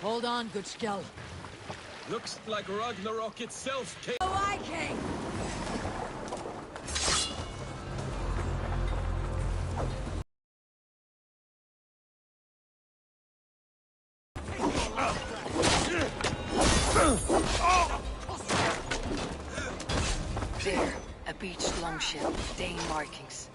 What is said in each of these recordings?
Hold on, good Skell. Looks like Ragnarok itself came. The Viking! There, a beached longship, Dane Vikings.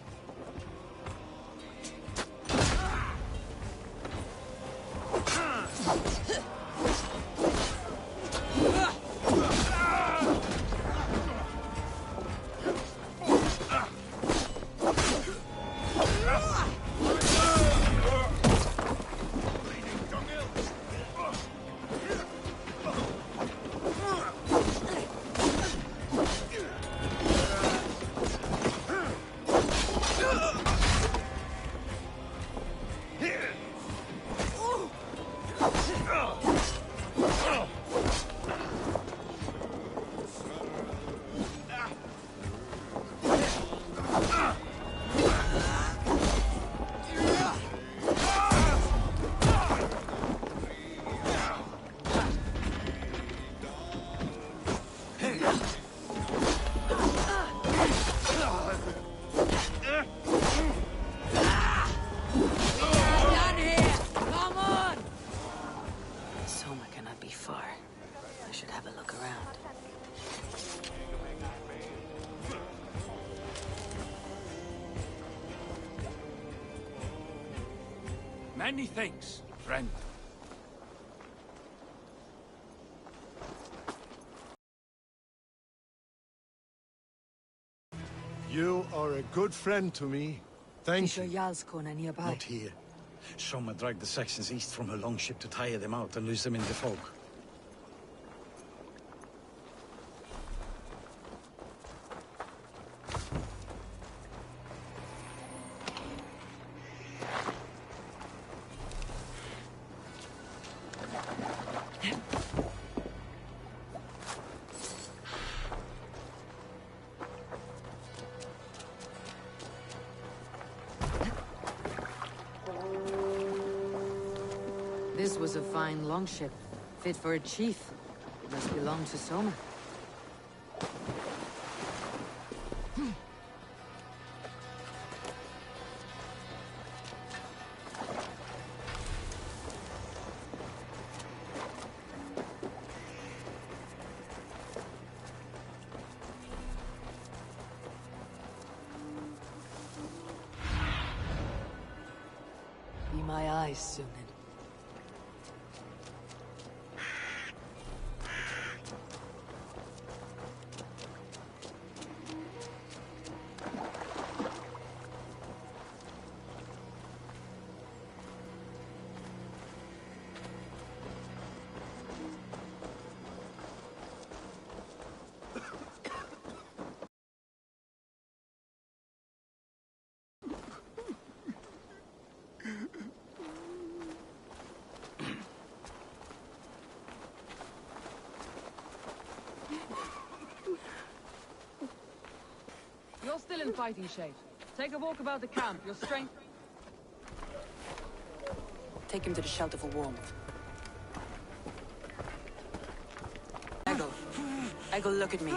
Many thanks, friend. You are a good friend to me. Thank you. Nearby. Not here. Soma dragged the Saxons east from her longship to tire them out and lose them in the fog. This was a fine longship, fit for a chief. It must belong to Soma. Be my eyes, Sunan. You're still in fighting shape. Take a walk about the camp. Your strength... Take him to the shelter for warmth. Eggle, look at me.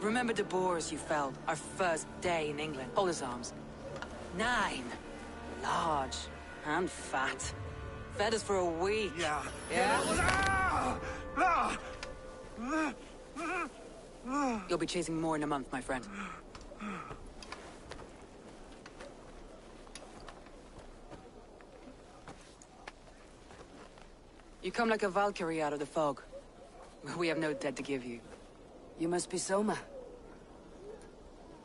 Remember the boars you felled, our first day in England? Hold his arms. 9. Large and fat. Fed us for a week. Yeah. Yeah? You'll be chasing more in a month, my friend. You come like a Valkyrie out of the fog. We have no debt to give you. You must be Soma.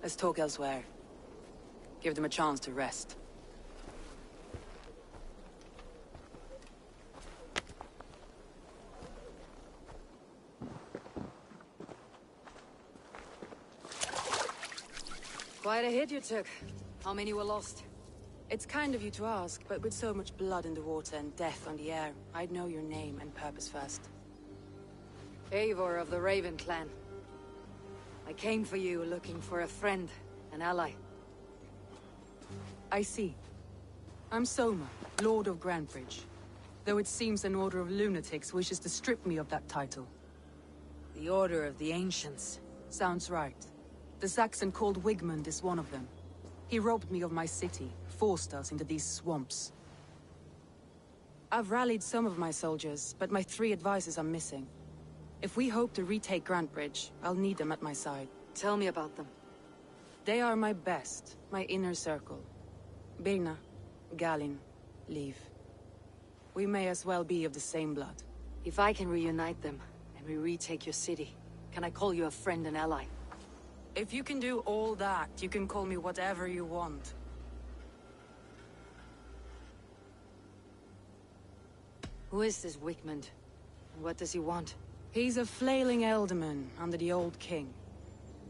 Let's talk elsewhere. Give them a chance to rest. Quite a hit you took. How many were lost? It's kind of you to ask, but with so much blood in the water and death on the air, I'd know your name and purpose first. Eivor of the Raven clan. I came for you looking for a friend, an ally. I see. I'm Soma, Lord of Grandbridge. though it seems an order of lunatics wishes to strip me of that title. The Order of the Ancients. Sounds right. The Saxon called Wigmund is one of them. He robbed me of my city, forced us into these swamps. I've rallied some of my soldiers, but my 3 advisors are missing. If we hope to retake Grantbridge, I'll need them at my side. Tell me about them. They are my best, my inner circle. Birna, Galin, Leave. We may as well be of the same blood. If I can reunite them, and we retake your city, can I call you a friend and ally? If you can do all that, you can call me whatever you want. Who is this Wigmund? And what does he want? He's a flailing elderman under the old king.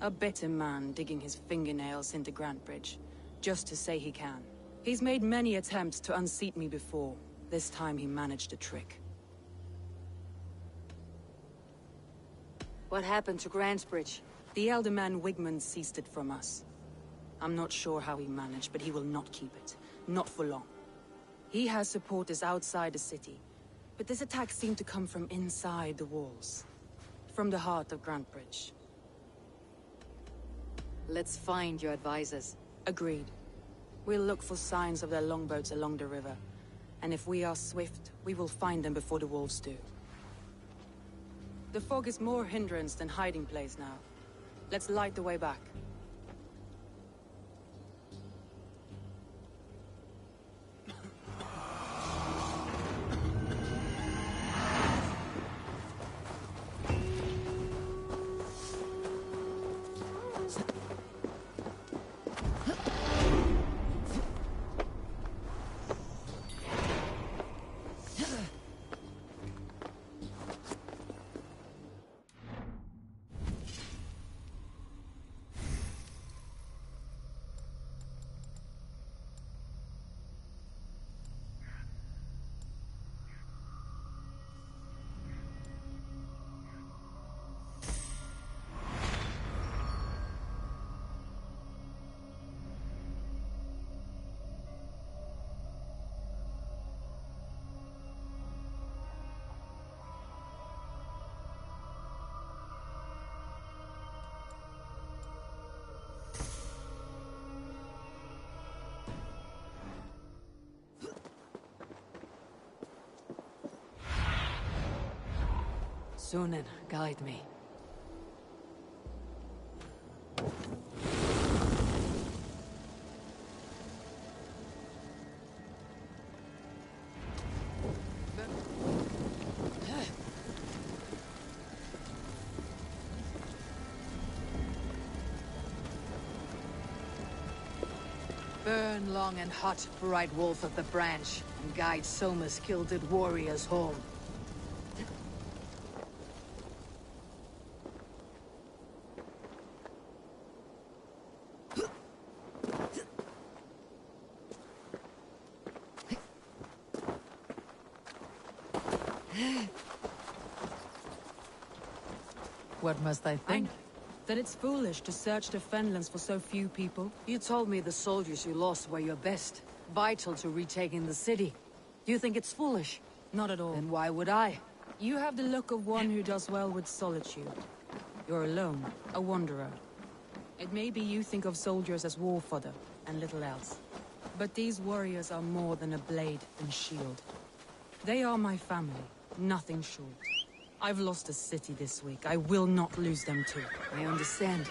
A bitter man digging his fingernails into Grantbridge, just to say he can. He's made many attempts to unseat me before. This time he managed a trick. What happened to Grantbridge? The elderman Wigmund seized it from us. I'm not sure how he managed, but he will not keep it. Not for long. He has supporters outside the city, but this attack seemed to come from inside the walls. From the heart of Grantbridge. Let's find your advisors. Agreed. We'll look for signs of their longboats along the river. And if we are swift, we will find them before the wolves do. The fog is more hindrance than hiding place now. Let's light the way back. Sunan, guide me. Burn long and hot, bright wolf of the branch, and guide Soma's gilded warriors home. What must I think? That it's foolish to search the Fenlands for so few people. You told me the soldiers you lost were your best, vital to retaking the city. Do you think it's foolish? Not at all. Then why would I? You have the look of one who does well with solitude. You're alone, a wanderer. It may be you think of soldiers as war fodder, and little else. But these warriors are more than a blade and shield. They are my family, nothing short. I've lost a city this week. I will not lose them too. I understand.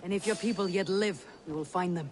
And if your people yet live, we will find them.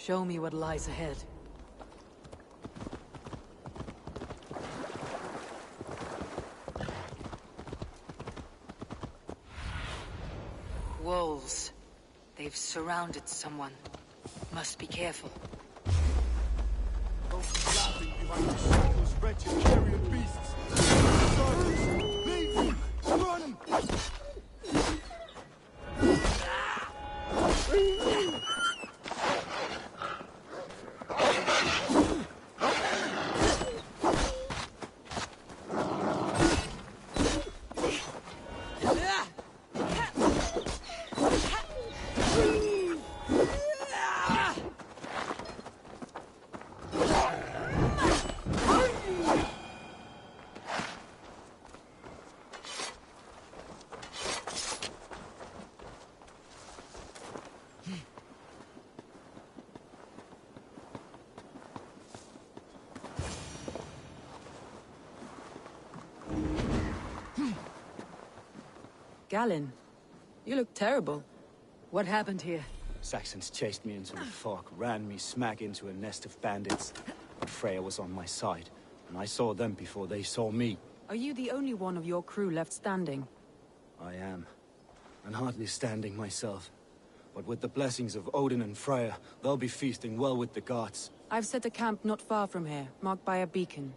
Show me what lies ahead. Wolves. They've surrounded someone. Must be careful. Laughing behind the shadows, wretched carrion beasts. Servants, leave! Run! Galen, you look terrible. What happened here? Saxons chased me into the fog, ran me smack into a nest of bandits. But Freya was on my side, and I saw them before they saw me. Are you the only one of your crew left standing? I am. And hardly standing myself. But with the blessings of Odin and Freya, they'll be feasting well with the gods. I've set a camp not far from here, marked by a beacon.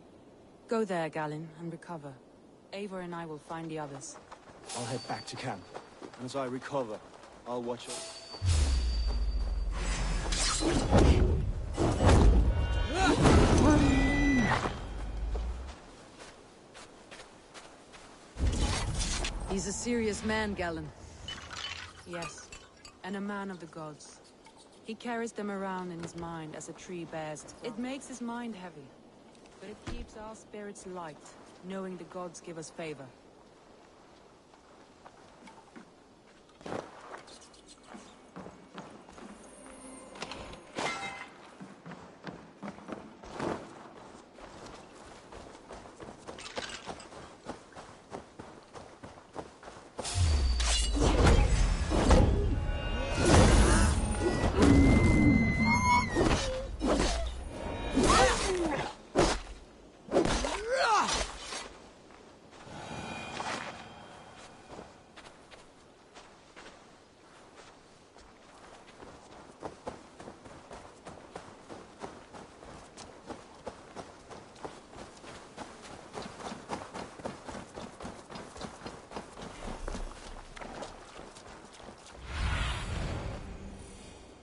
Go there, Galen, and recover. Eivor and I will find the others. I'll head back to camp. And as I recover, I'll watch over. He's a serious man, Galen. Yes, and a man of the gods. He carries them around in his mind as a tree bears. It makes his mind heavy, but it keeps our spirits light, knowing the gods give us favor.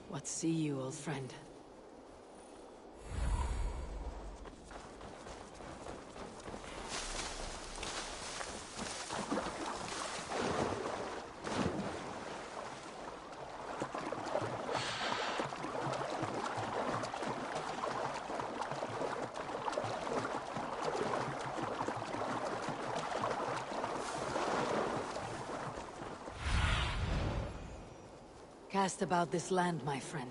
What see you, old friend? Cast about this land, my friend.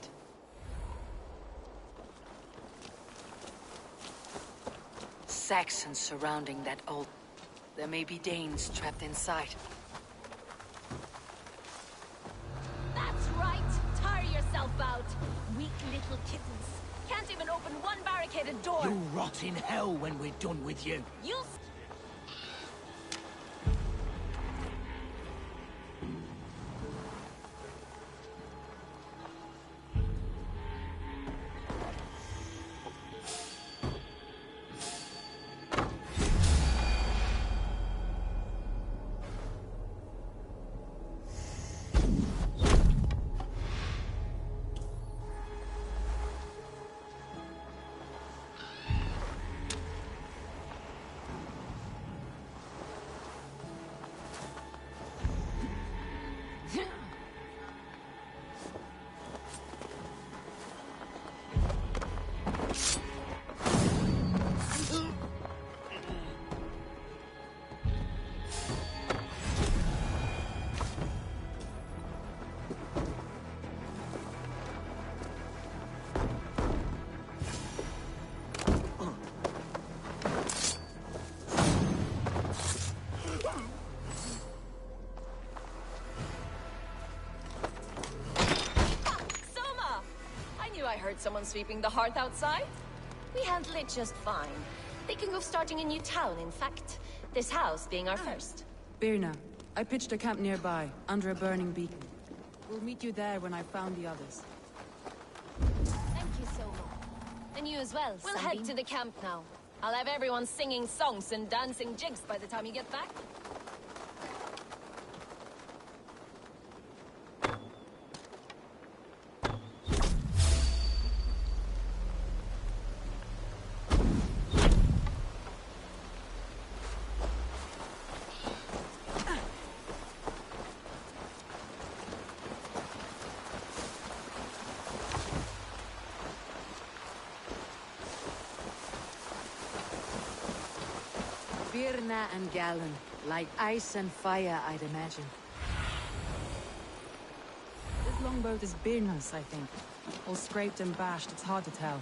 Saxons surrounding that old... There may be Danes trapped inside. That's right! Tire yourself out! Weak little kittens. Can't even open one barricaded door! You'll rot in hell when we're done with you. You'll... heard someone sweeping the hearth outside. We handle it just fine. Thinking of starting a new town, in fact. This house being our first. Birna, I pitched a camp nearby, under a burning beacon. We'll meet you there when I've found the others. Thank you so much. And you as well, We'll head to the camp now. I'll have everyone singing songs and dancing jigs by the time you get back. Birna and Galen, like ice and fire, I'd imagine. This longboat is Birna's, I think. All scraped and bashed, it's hard to tell.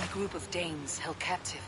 A group of Danes held captive.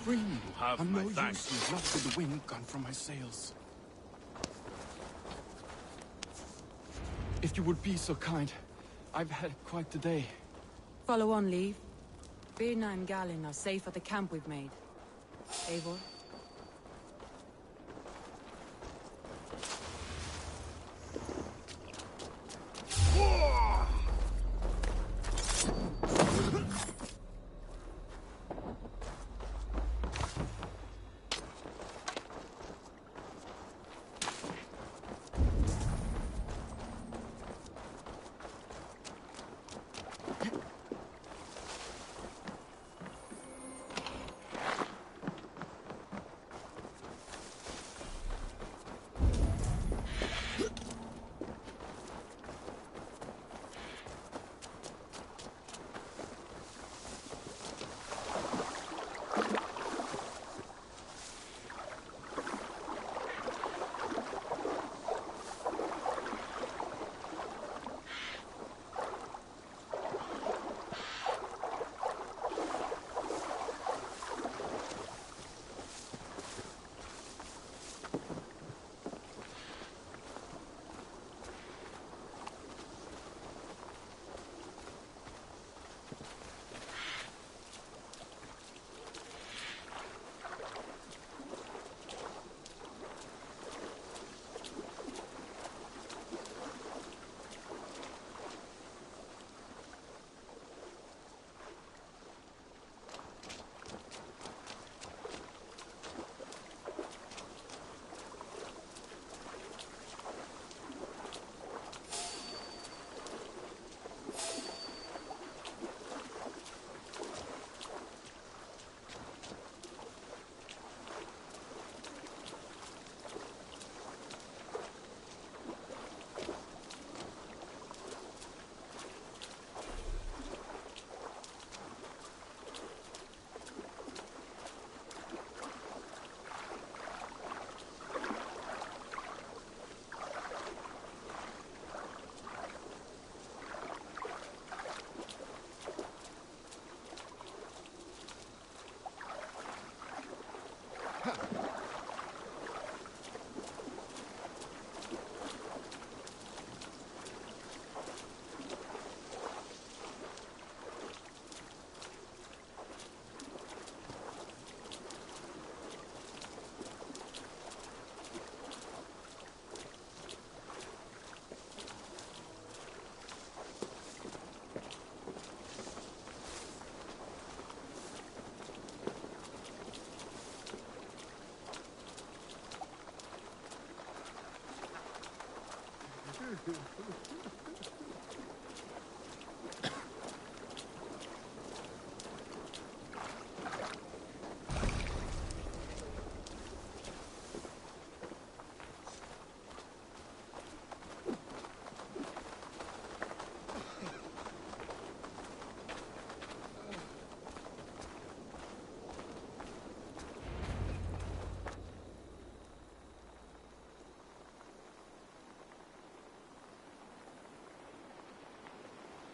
Free me. Have I'm my no use thanks. with not with the wind gone from my sails. If you would be so kind, I've had quite the day. Follow on, Leave. Birna and Galen are safe at the camp we've made. Eivor?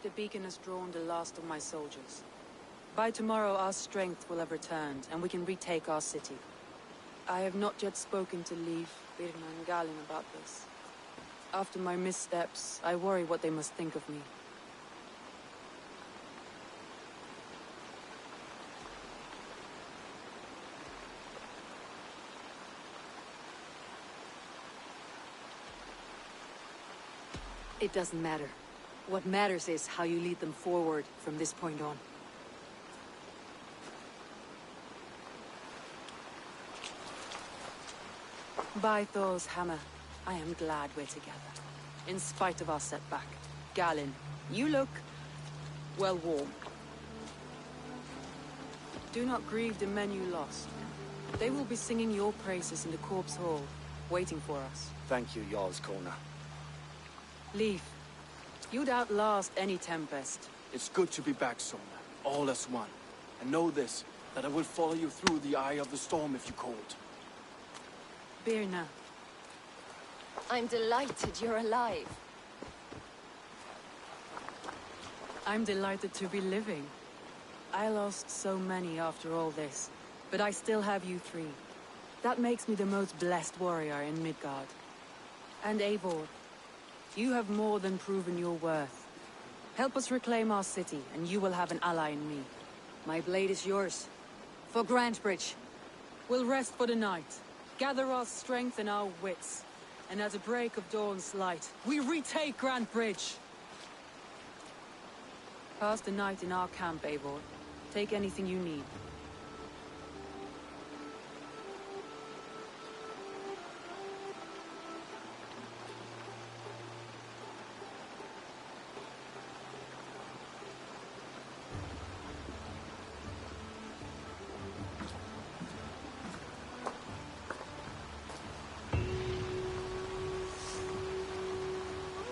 the beacon has drawn the last of my soldiers. By tomorrow our strength will have returned, and we can retake our city. I have not yet spoken to Leif, Birna and Galin about this. After my missteps, I worry what they must think of me. It doesn't matter. What matters is how you lead them forward from this point on. By Thor's hammer, I am glad we're together. In spite of our setback. Galin, you look... well, warm. Do not grieve the men you lost. They will be singing your praises in the Corpse Hall, waiting for us. Thank you, Jarl's Corner. Leif, you'd outlast any tempest. It's good to be back, Sona. All as one. And know this, that I will follow you through the eye of the storm if you called. Birna. I'm delighted you're alive. I'm delighted to be living. I lost so many after all this, but I still have you three. That makes me the most blessed warrior in Midgard. And Eivor, you have more than proven your worth. Help us reclaim our city, and you will have an ally in me. My blade is yours. For Grantebridge. We'll rest for the night, gather our strength and our wits, and at the break of dawn's light, we retake Grantebridge! Pass the night in our camp, Eivor. Take anything you need.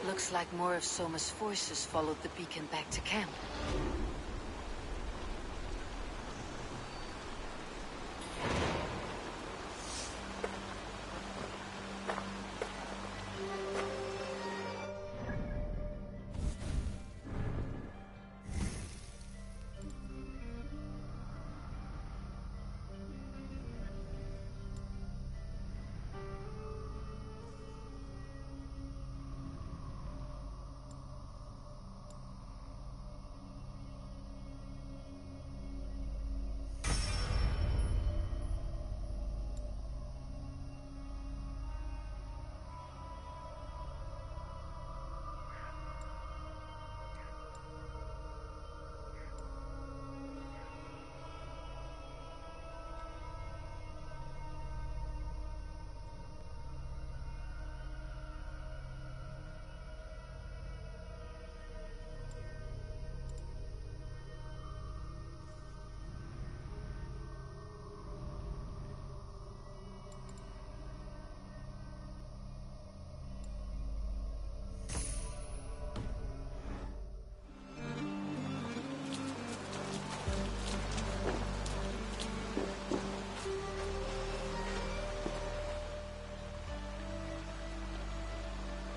Looks like more of Soma's forces followed the beacon back to camp.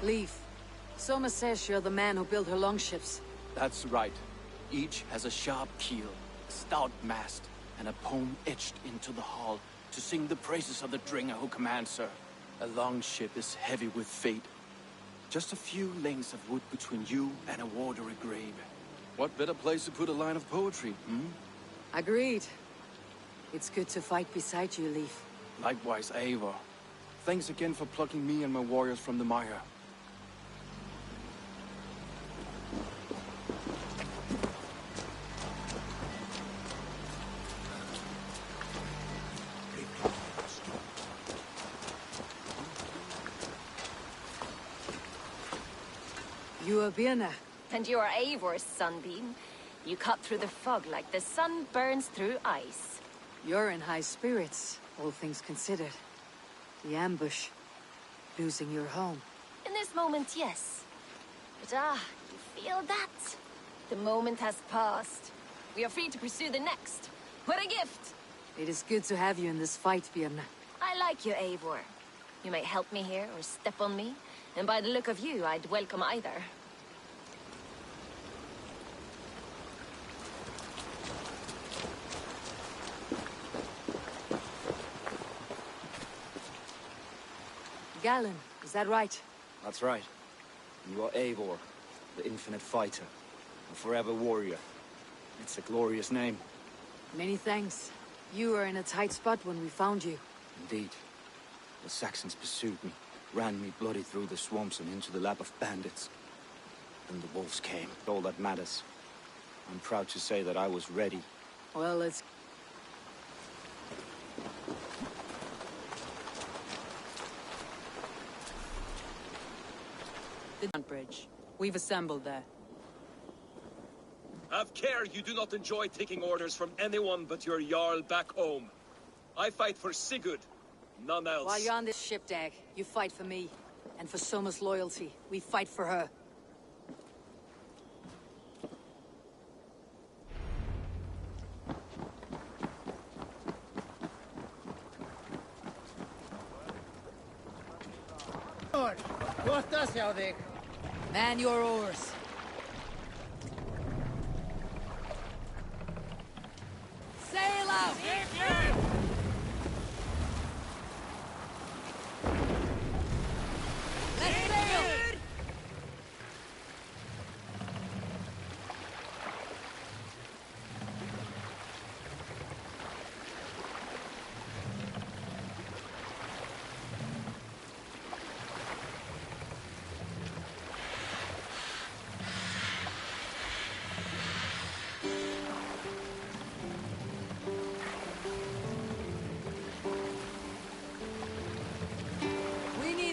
Leif, Soma says you're the man who built her longships. That's right. Each has a sharp keel, a stout mast, and a poem etched into the hull to sing the praises of the Dringer who commands her. A longship is heavy with fate. Just a few lengths of wood between you and a watery grave. What better place to put a line of poetry, hmm? Agreed. It's good to fight beside you, Leif. Likewise, Eivor. Thanks again for plucking me and my warriors from the mire. You are Birna. And you are Eivor's sunbeam. You cut through the fog like the sun burns through ice. You're in high spirits, all things considered. The ambush. Losing your home. In this moment, yes. But you feel that? The moment has passed. We are free to pursue the next. What a gift! It is good to have you in this fight, Birna. I like you, Eivor. You may help me here or step on me, and by the look of you, I'd welcome either. Galen, is that right? That's right. You are Eivor, the infinite fighter, a forever warrior. It's a glorious name. Many thanks. You were in a tight spot when we found you. Indeed. The Saxons pursued me, ran me bloody through the swamps and into the lap of bandits. Then the wolves came. All that matters. I'm proud to say that I was ready. Well, let's... The bridge. We've assembled there. Have care you do not enjoy taking orders from anyone but your Jarl back home. I fight for Sigurd, none else. While you're on this ship deck, you fight for me. And for Soma's loyalty, we fight for her. Man your oars. Sail out! Let's sail!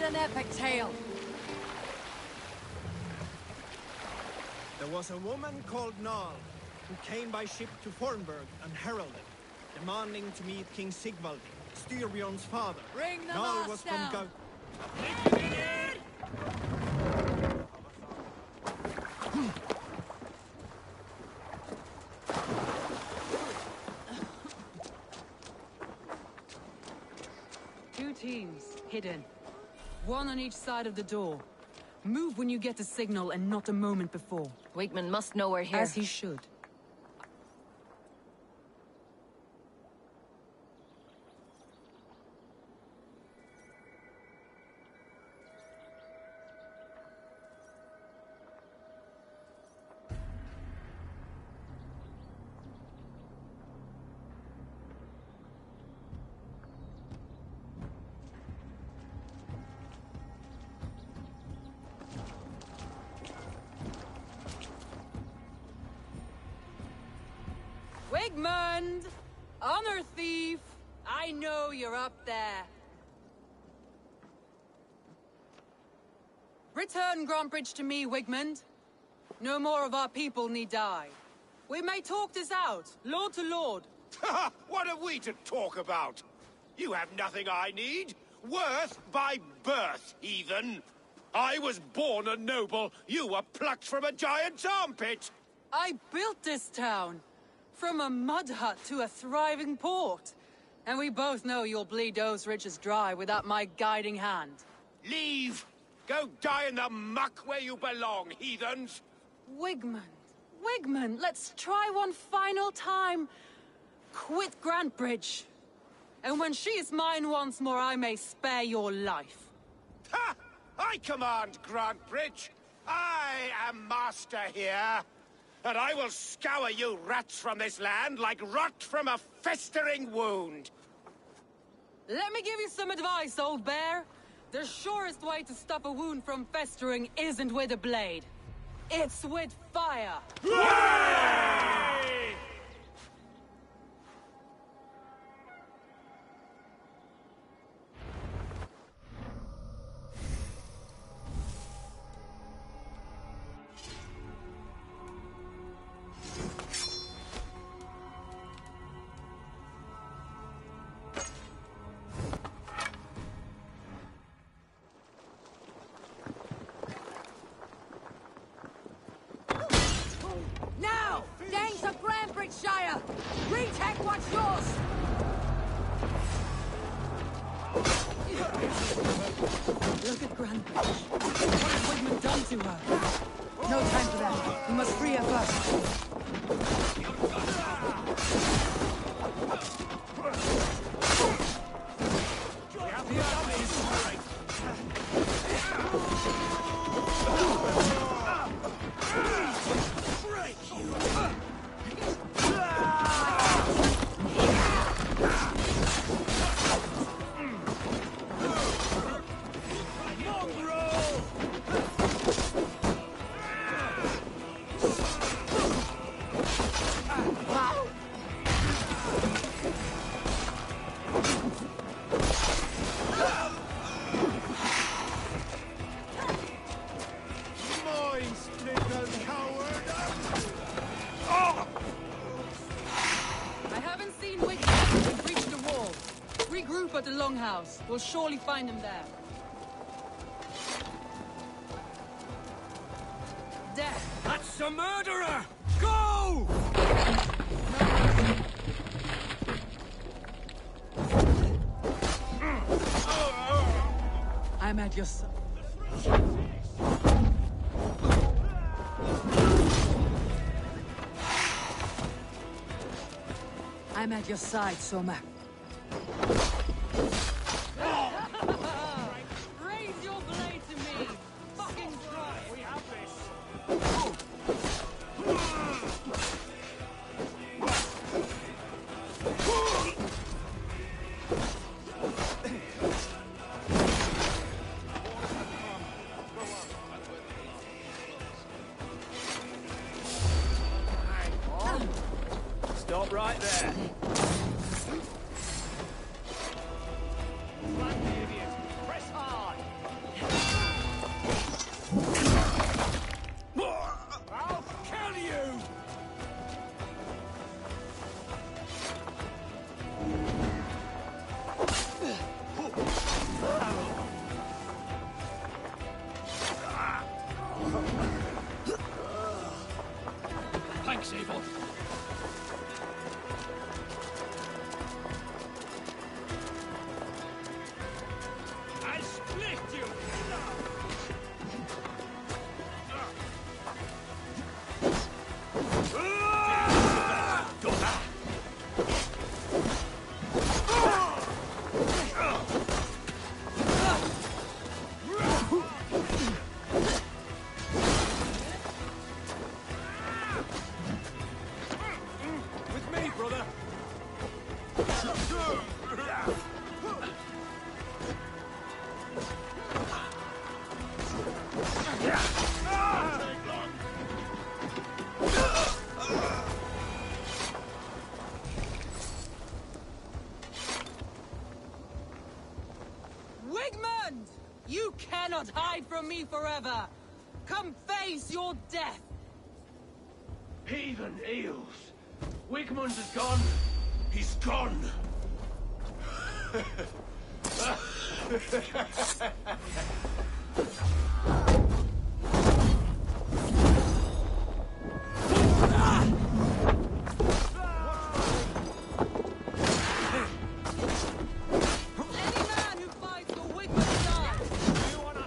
An epic tale. There was a woman called Nal, who came by ship to Fornburg and heralded, demanding to meet King Sigvald, Styrbjorn's father. Bring the Nal mast was down. from Two teams, hidden. One on each side of the door. Move when you get the signal and not a moment before. Wigman must know we're here. As he should. Wigmund! Honor thief! I know you're up there. Return Grantbridge to me, Wigmund. No more of our people need die. We may talk this out, lord to lord. What have we to talk about? You have nothing I need. Worth by birth, heathen. I was born a noble. You were plucked from a giant's armpit. I built this town. From a mud hut to a thriving port. And we both know you'll bleed those riches dry without my guiding hand. Leave! Go die in the muck where you belong, heathens! Wigmund, let's try one final time. Quit Grantbridge. And when she is mine once more, I may spare your life. Ha! I command Grantbridge! I am master here! And I will scour you rats from this land like rot from a festering wound! Let me give you some advice, old bear. The surest way to stop a wound from festering isn't with a blade. It's with fire! Hooray! Now! Danes of Grantbridgeshire! Retake what's yours! Look at Grantbridge. What has Wigmund done to her? No time for that. We must free her first. but the Longhouse. We'll surely find him there. Death! That's a murderer! Go! I'm at your side. I'm at your side, Soma. Raise your blade to me! Fucking try! We have this! Stop right there. Press hard. I'll kill you! Thanks, Abel. I split you! With me, brother. Wigmund! You cannot hide from me forever! Come face your death! Heathen eels. Wigmund is gone. He's gone. Any man who fights for Wigmund dies! You wanna...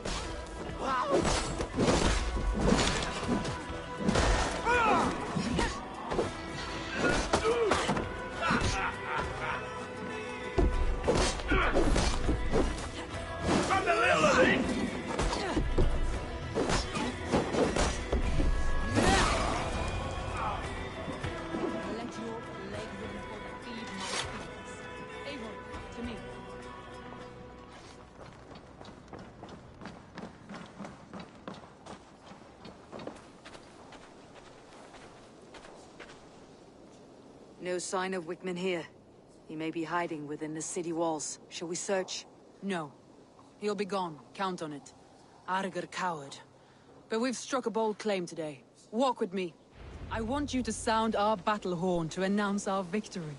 From the little thing. Let your leg-ridden body feed my feelings. Avon, to me. No sign of Wickman here. He may be hiding within the city walls. Shall we search? No. He'll be gone. Count on it. Arger coward. But we've struck a bold claim today. Walk with me. I want you to sound our battle horn to announce our victory.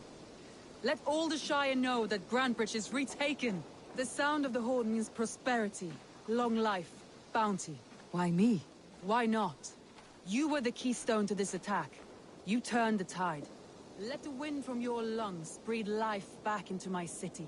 Let all the Shire know that Grantbridge is retaken. The sound of the horn means prosperity, long life, bounty. Why me? Why not? You were the keystone to this attack. You turned the tide. Let the wind from your lungs breathe life back into my city.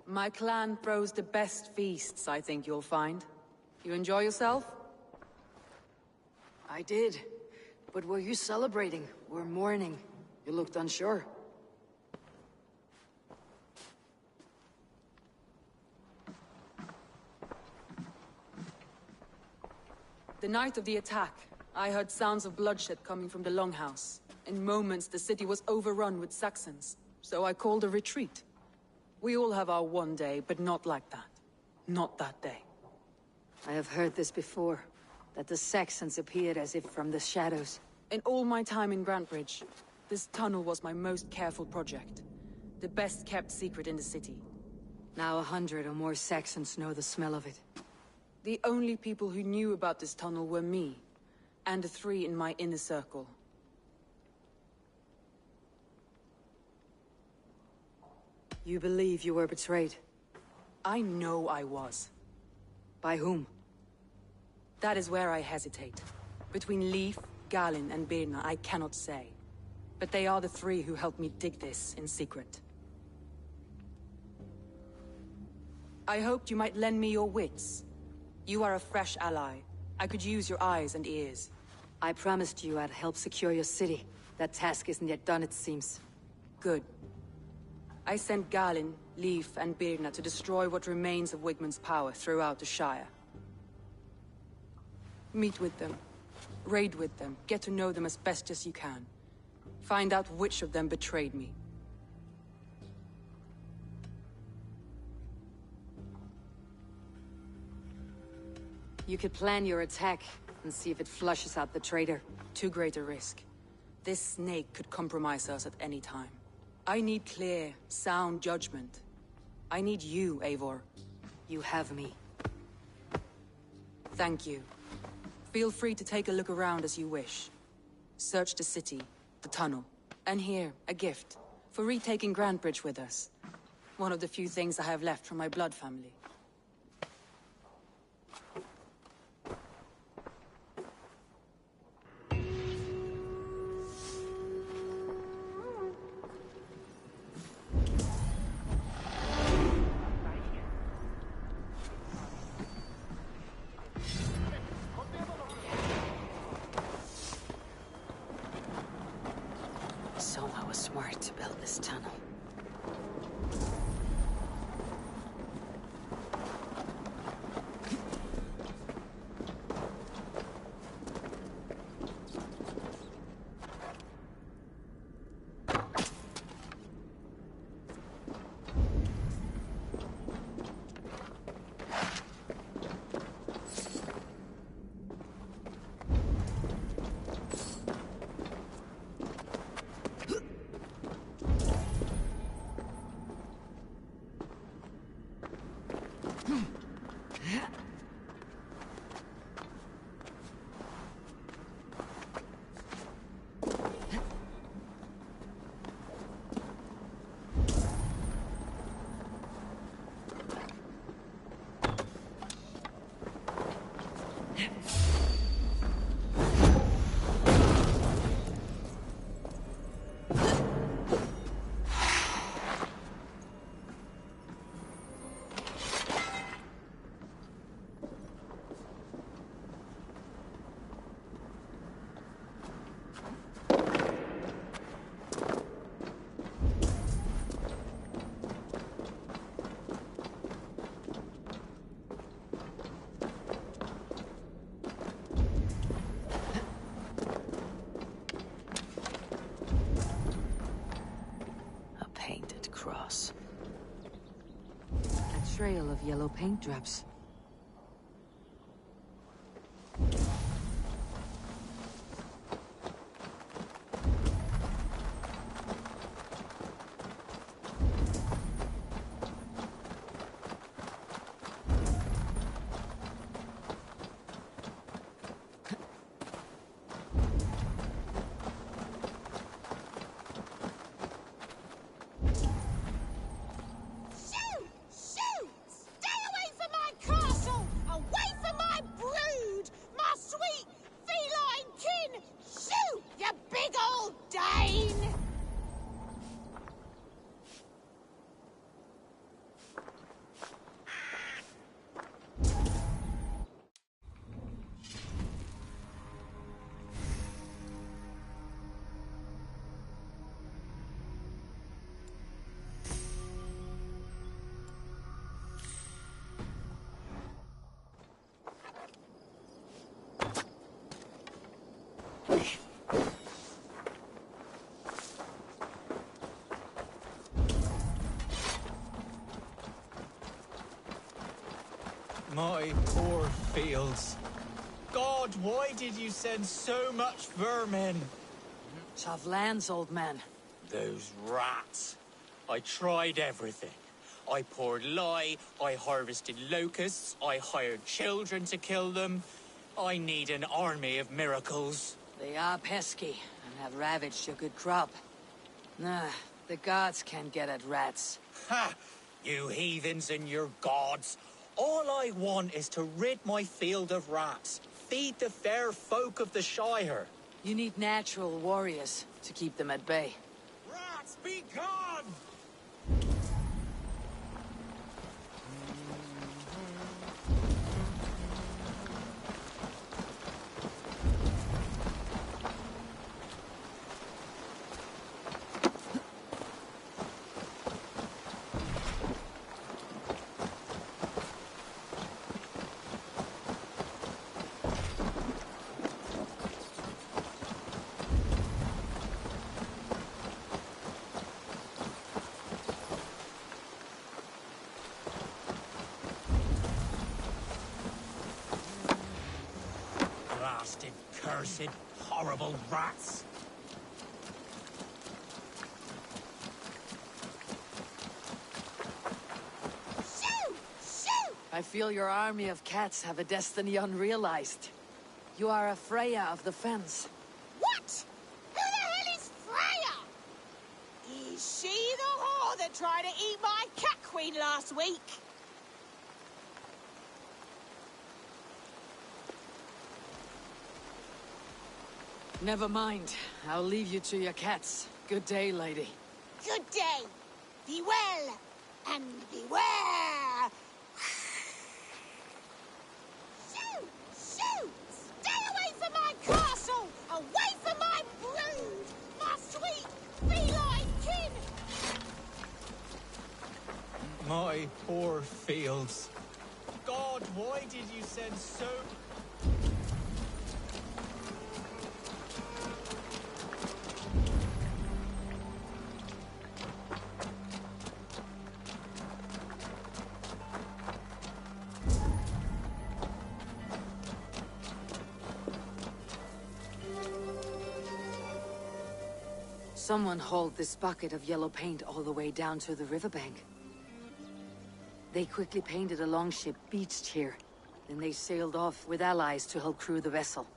My clan throws the best feasts, I think you'll find. You enjoy yourself? I did. But were you celebrating or mourning? You looked unsure. The night of the attack, I heard sounds of bloodshed coming from the Longhouse. In moments, the city was overrun with Saxons, so I called a retreat. We all have our one day, but not like that. Not that day. I have heard this before, that the Saxons appeared as if from the shadows. In all my time in Grantbridge, this tunnel was my most careful project. The best kept secret in the city. Now 100 or more Saxons know the smell of it. The only people who knew about this tunnel were me, and the 3 in my inner circle. You believe you were betrayed? I know I was. By whom? That is where I hesitate. Between Leif, Galin, and Birna, I cannot say. But they are the 3 who helped me dig this in secret. I hoped you might lend me your wits. You are a fresh ally. I could use your eyes and ears. I promised you I'd help secure your city. That task isn't yet done, it seems. Good. I sent Galin, Leif, and Birna to destroy what remains of Wigmund's power throughout the Shire. Meet with them. Raid with them. Get to know them as best as you can. Find out which of them betrayed me. You could plan your attack and see if it flushes out the traitor. Too great a risk. This snake could compromise us at any time. I need clear, sound judgment. I need you, Eivor. You have me. Thank you. Feel free to take a look around as you wish. Search the city, the tunnel, and here, a gift, for retaking Grantbridge with us. One of the few things I have left from my blood family. So I was smart to build this tunnel. Trail of yellow paint drops. Shoot! Stay away from my My poor fields. God, why did you send so much vermin? Tough lands, old man. Those rats. I tried everything. I poured lye, I harvested locusts, I hired children to kill them. I need an army of miracles. They are pesky, and have ravaged your good crop. Nah, the gods can't get at rats. Ha! You heathens and your gods. All I want is to rid my field of rats. Feed the fair folk of the Shire. You need natural warriors to keep them at bay. Rats, be gone! Blasted, cursed, horrible rats! Shoo! Shoo! I feel your army of cats have a destiny unrealized. You are a Freya of the Fens. What? Who the hell is Freya? Is she the whore that tried to eat my cat queen last week? Never mind. I'll leave you to your cats. Good day, lady. Good day. Be well, and beware! Shoo! Shoo! Stay away from my castle! Away from my brood! My sweet feline kin! My poor fields. God, why did you send so... Someone hauled this bucket of yellow paint all the way down to the riverbank. They quickly painted a longship beached here. Then they sailed off with allies to help crew the vessel.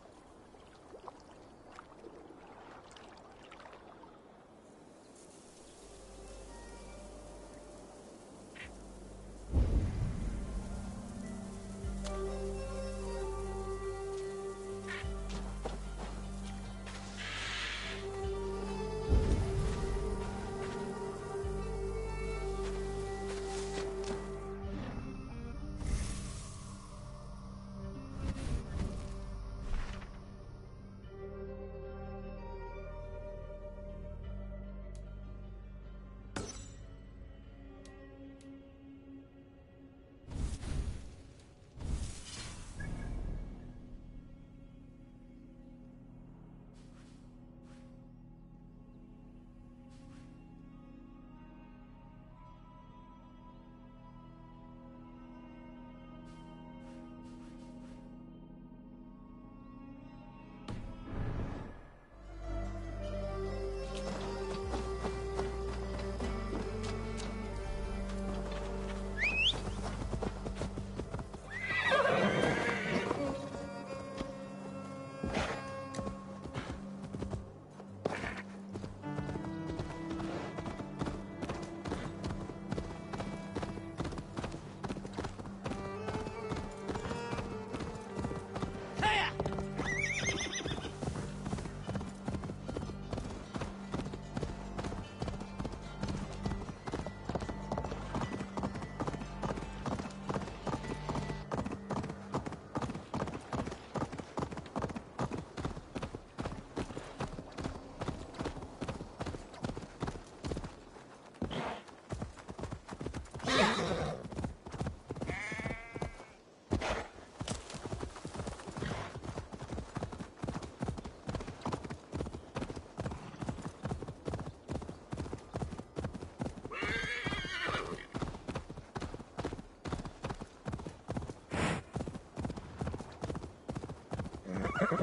All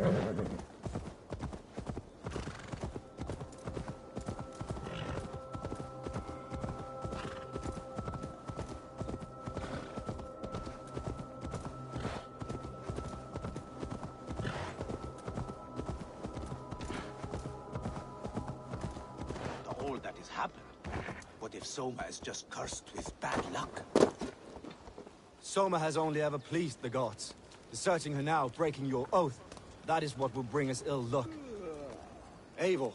that has happened. What if Soma is just cursed with bad luck? Soma has only ever pleased the gods. Deserting her now, breaking your oath, that is what will bring us ill luck. Eivor,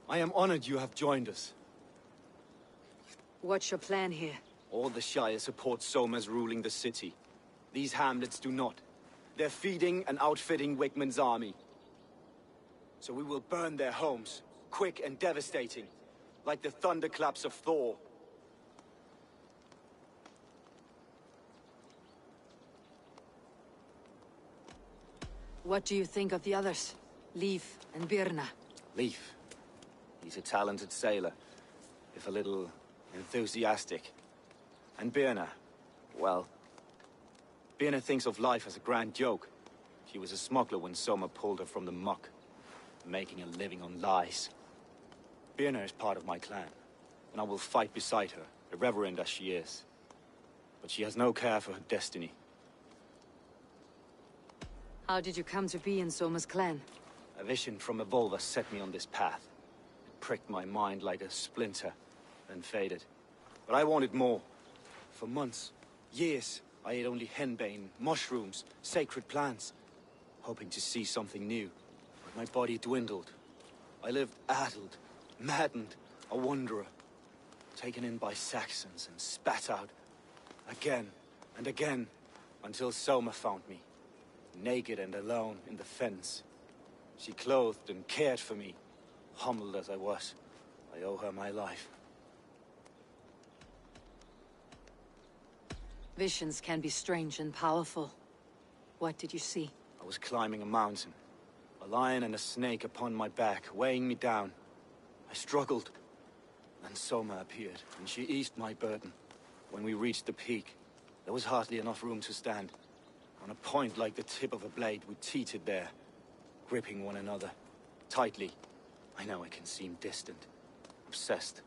I am honored you have joined us. What's your plan here? All the Shire support Soma's ruling the city. These hamlets do not. They're feeding and outfitting Wigmund's army. So we will burn their homes, quick and devastating, like the thunderclaps of Thor. What do you think of the others? Leif and Birna? Leif. He's a talented sailor, if a little enthusiastic. And Birna, well... Birna thinks of life as a grand joke. She was a smuggler when Soma pulled her from the muck, making a living on lies. Birna is part of my clan, and I will fight beside her, irreverent as she is. But she has no care for her destiny. How did you come to be in Soma's clan? A vision from Evolva set me on this path. It pricked my mind like a splinter, then faded. But I wanted more. For months, years, I ate only henbane, mushrooms, sacred plants, hoping to see something new. But my body dwindled. I lived addled, maddened, a wanderer, taken in by Saxons and spat out again and again, until Soma found me, naked and alone in the fens. She clothed and cared for me, humbled as I was. I owe her my life. Visions can be strange and powerful. What did you see? I was climbing a mountain, a lion and a snake upon my back, weighing me down. I struggled. Then Soma appeared, and she eased my burden. When we reached the peak, there was hardly enough room to stand. On a point like the tip of a blade, we teetered there, gripping one another, tightly. I know it can seem distant, obsessed,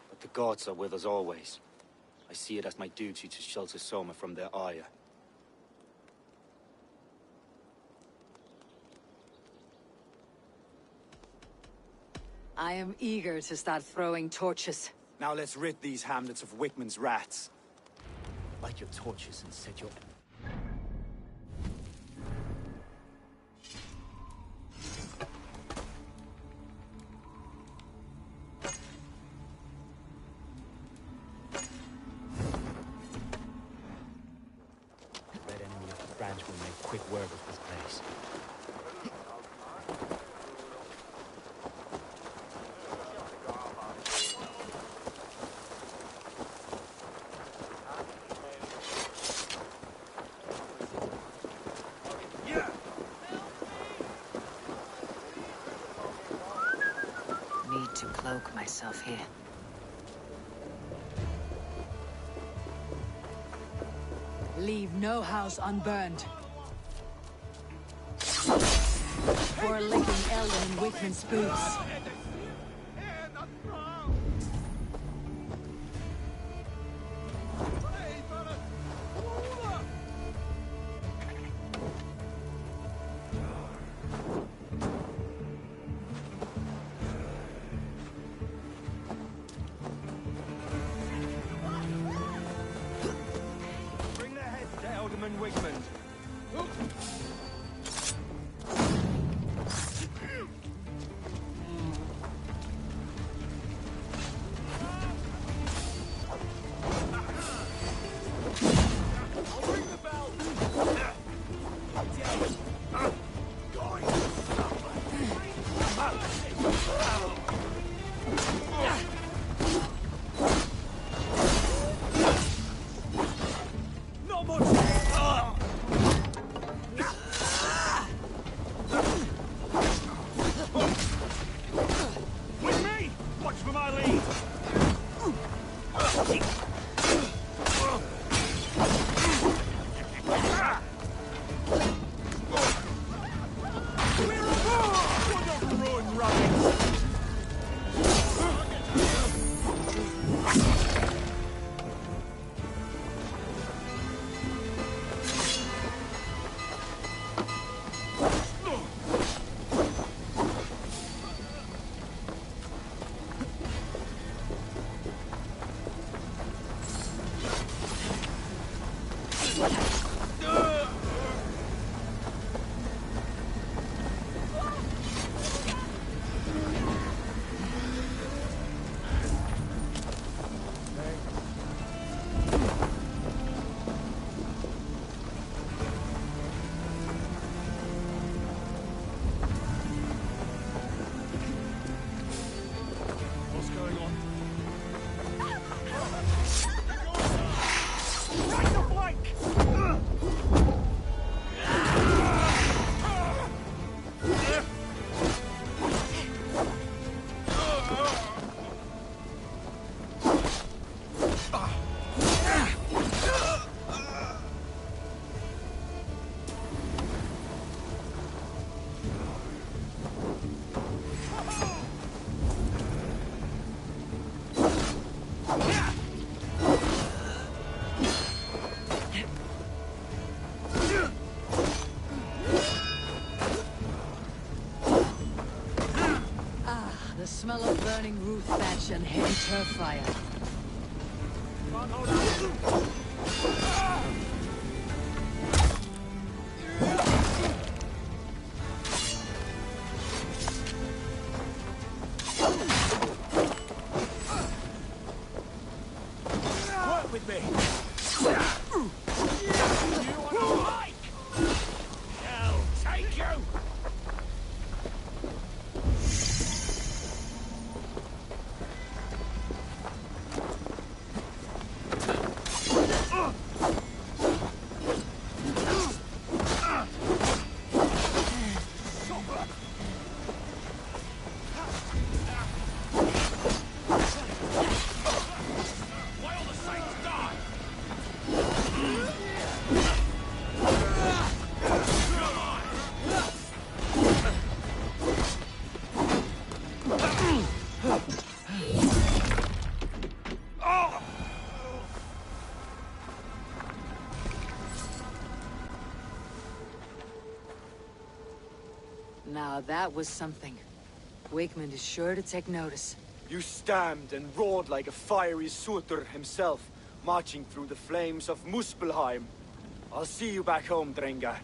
but the gods are with us always. I see it as my duty to shelter Soma from their ire. I am eager to start throwing torches. Now let's rid these hamlets of Wigmund's rats. Light your torches and set your... Red enemy of the branch will make quick work of this place. Need to cloak myself here. Leave no house unburned. For licking Elden and Wigmund's boots. Bring their heads to Alderman Wigmund. Not much. smell of burning roof thatch and heavy turf fire. Work with me. You want to fight? Hell, take you! Now that was something. Wakeman is sure to take notice. You stamped and roared like a fiery Surtur himself, marching through the flames of Muspelheim. I'll see you back home, Drengar.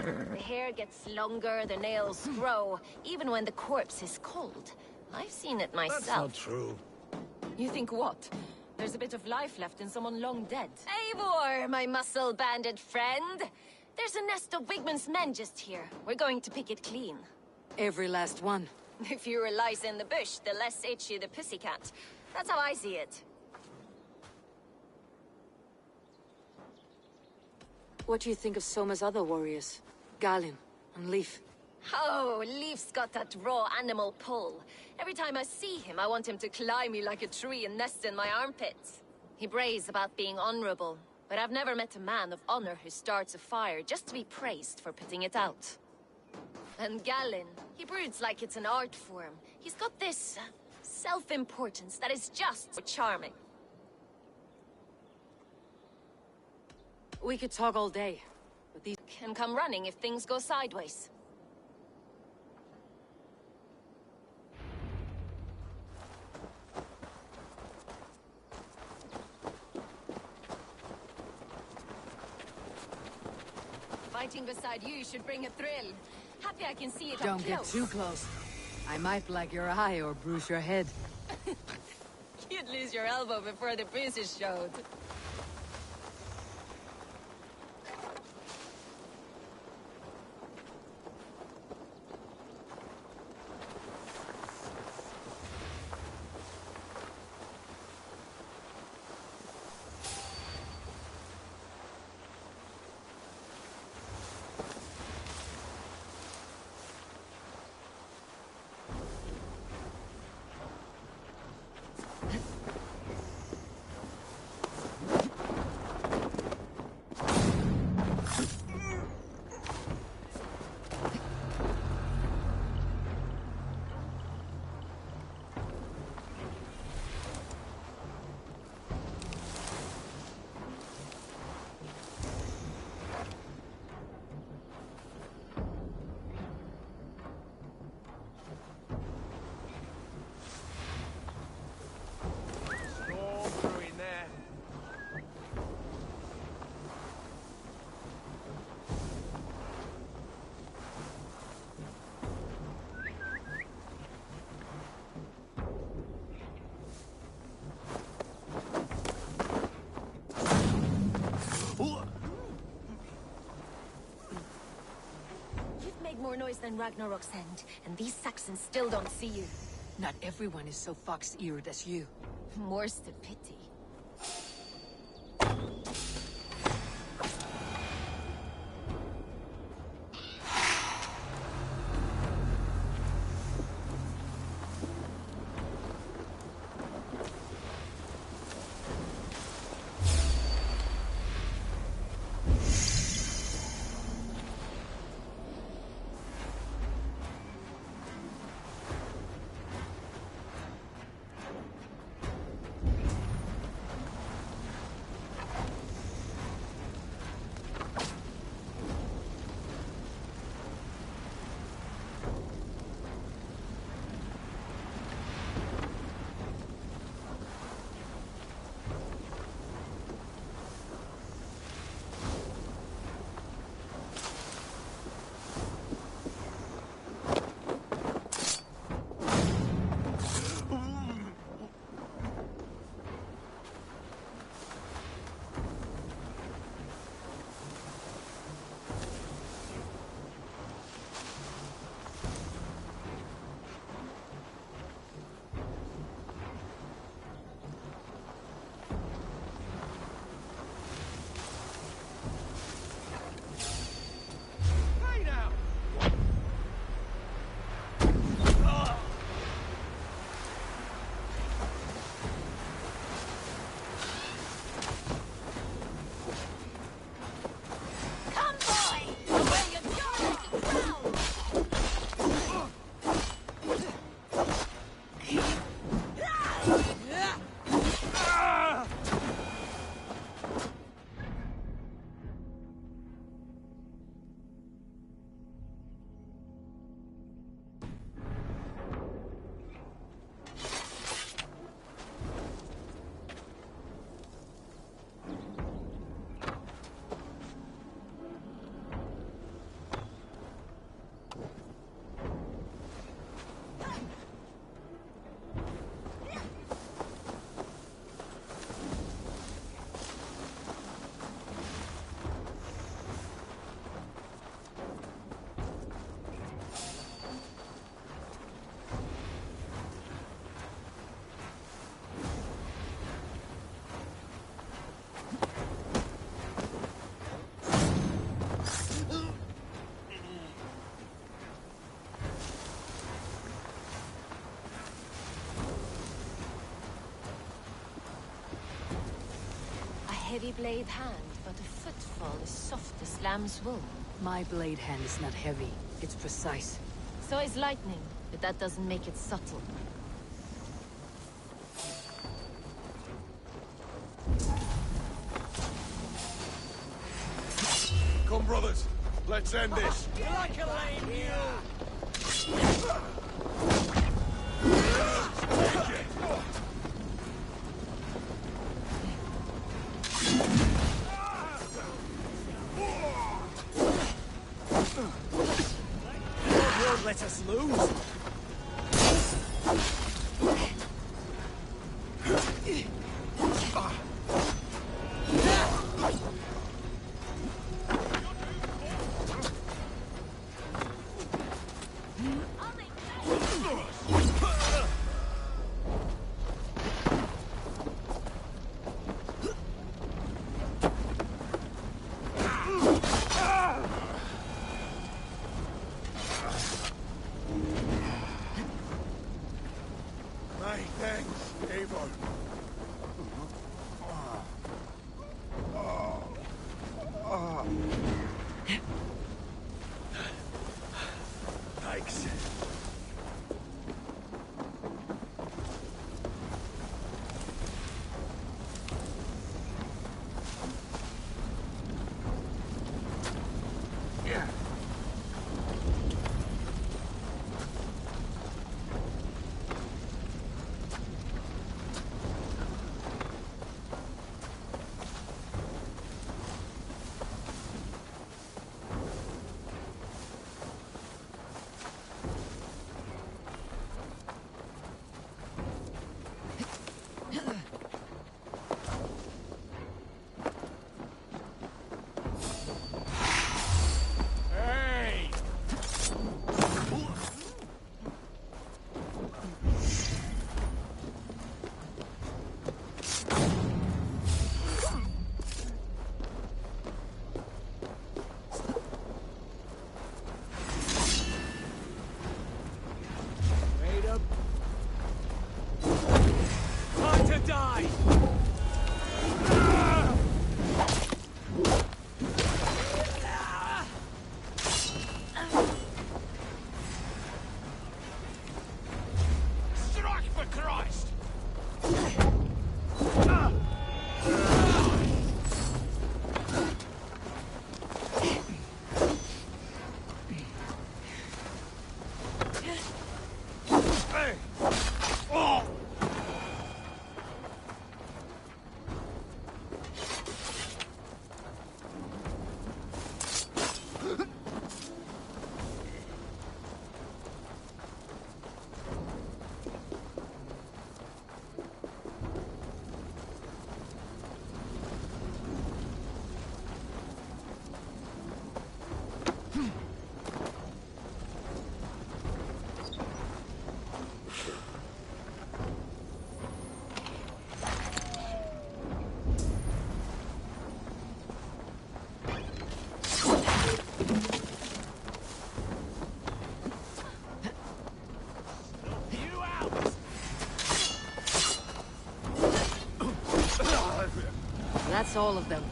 The hair gets longer, the nails grow, even when the corpse is cold. I've seen it myself. That's not true. You think what? There's a bit of life left in someone long dead. Eivor, my muscle-banded friend! There's a nest of Wigman's men just here. We're going to pick it clean. Every last one. The fewer lice in the bush, the less itchy the pussycat. That's how I see it. What do you think of Soma's other warriors? Galin and Leif? Oh, Leif's got that raw animal pull. Every time I see him, I want him to climb me like a tree and nest in my armpits. He brays about being honorable, but I've never met a man of honor who starts a fire just to be praised for putting it out. And Galin, he broods like it's an art form. He's got this self-importance that is just so charming. We could talk all day, but these can come running if things go sideways. Fighting beside you should bring a thrill. Happy I can see it Don't up get close. too close. I might black your eye or bruise your head. You'd lose your elbow before the bruises showed. made more noise than Ragnarok's end, and these Saxons still don't see you. Not everyone is so fox-eared as you. More's the pity. Heavy blade hand, but a footfall is soft as lamb's wool. My blade hand is not heavy. It's precise. So is lightning, but that doesn't make it subtle. Come, brothers. Let's end this. You like a lame mule? Let us lose. That's all of them.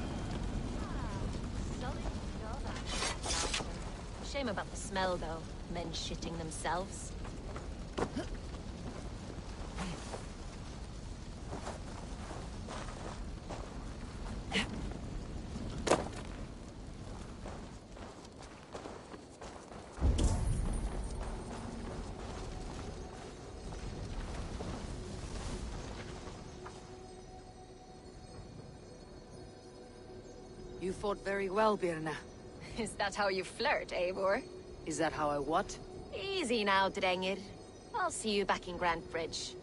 Shame about the smell, though. Men shitting themselves. You fought very well, Birna. Is that how you flirt, Eivor? Is that how I what? Easy now, Drengir. I'll see you back in Grand Bridge.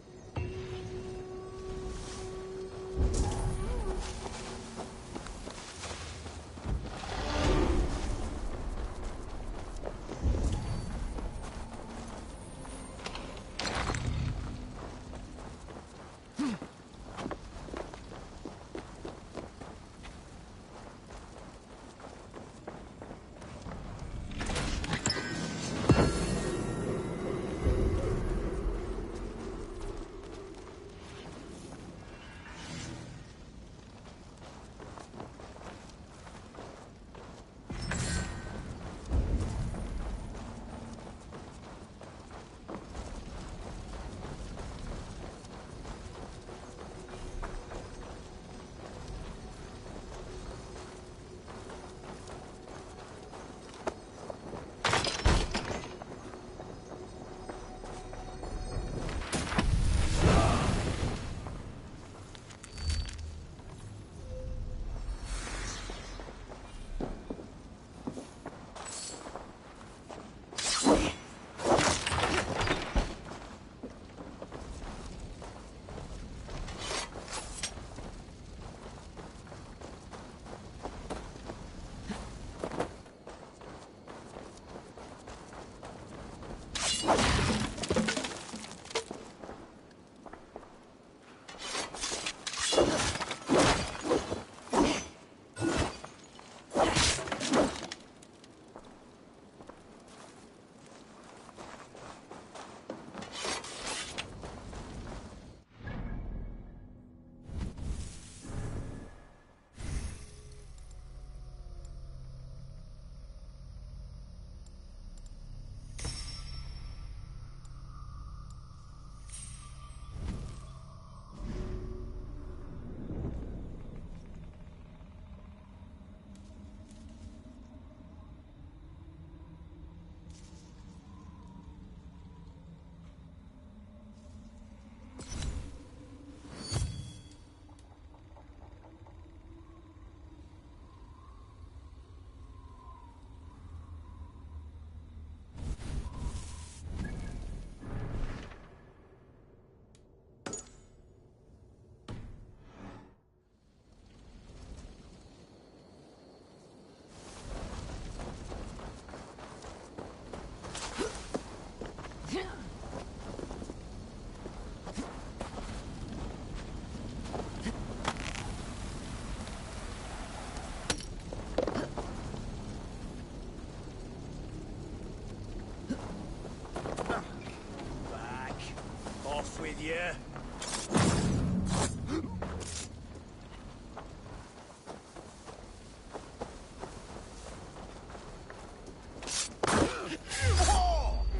With you.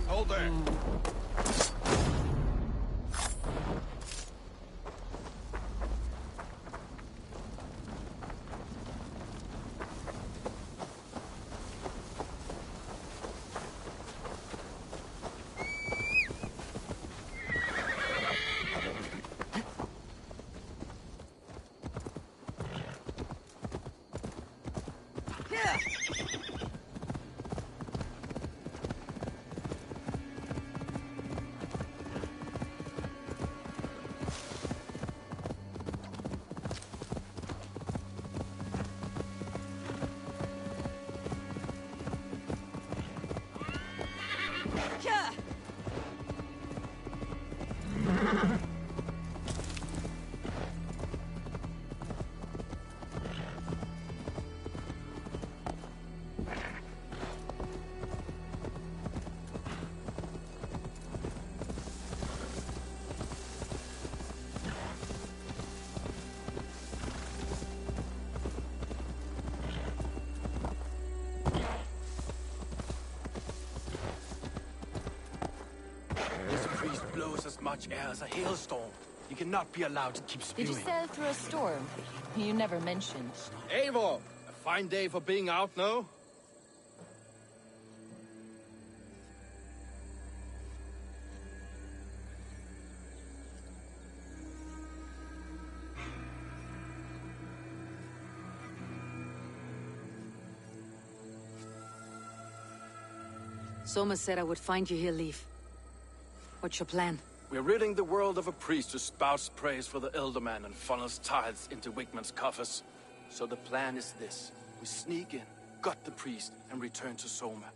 Hold there. This priest blows as much air as a hailstorm. He cannot be allowed to keep Did spewing. you sail through a storm? You never mentioned. Eivor! A fine day for being out, no? Soma said I would find you here, Leaf. What's your plan? We're ridding the world of a priest who spouts praise for the Elderman and funnels tithes into Wigman's coffers. So the plan is this. We sneak in, gut the priest, and return to Soma.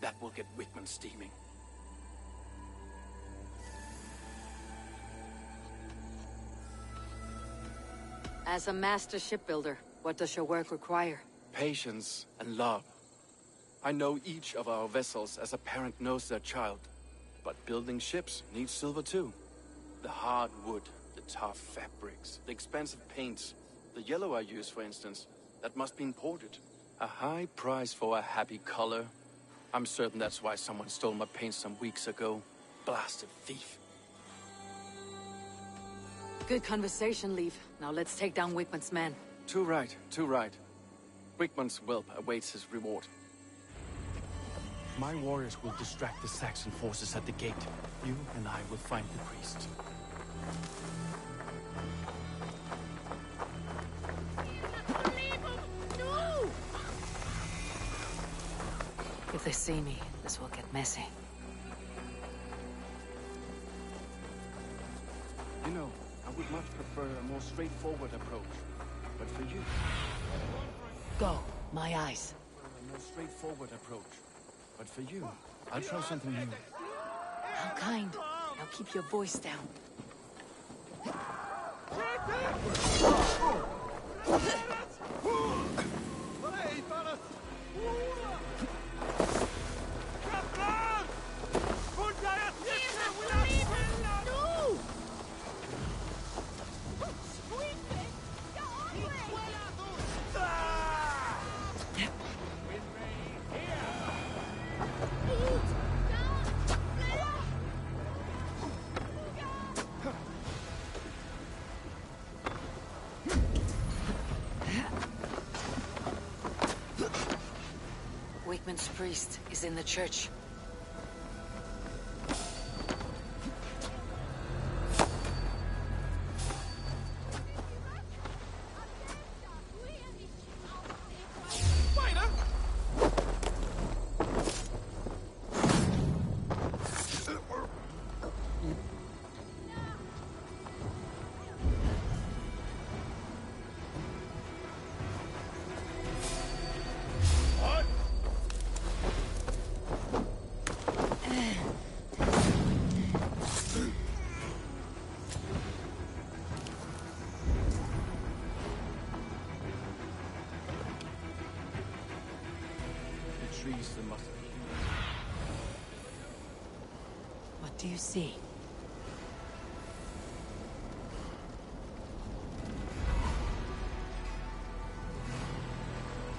That will get Wigman steaming. As a master shipbuilder, what does your work require? Patience and love. I know each of our vessels as a parent knows their child. But building ships needs silver too. The hard wood, the tough fabrics, the expensive paints. The yellow I use, for instance, that must be imported. A high price for a happy color. I'm certain that's why someone stole my paint some weeks ago. Blasted thief. Good conversation, Leaf. Now let's take down Wigman's men. Too right, too right. Wigman's whelp awaits his reward. My warriors will distract the Saxon forces at the gate. You and I will find the priest. No! If they see me, this will get messy. You know, I would much prefer a more straightforward approach. But for you... Go, my eyes. A more straightforward approach. But for you, I'll try something new. How kind. Now keep your voice down. Wigman's priest is in the church. What do you see?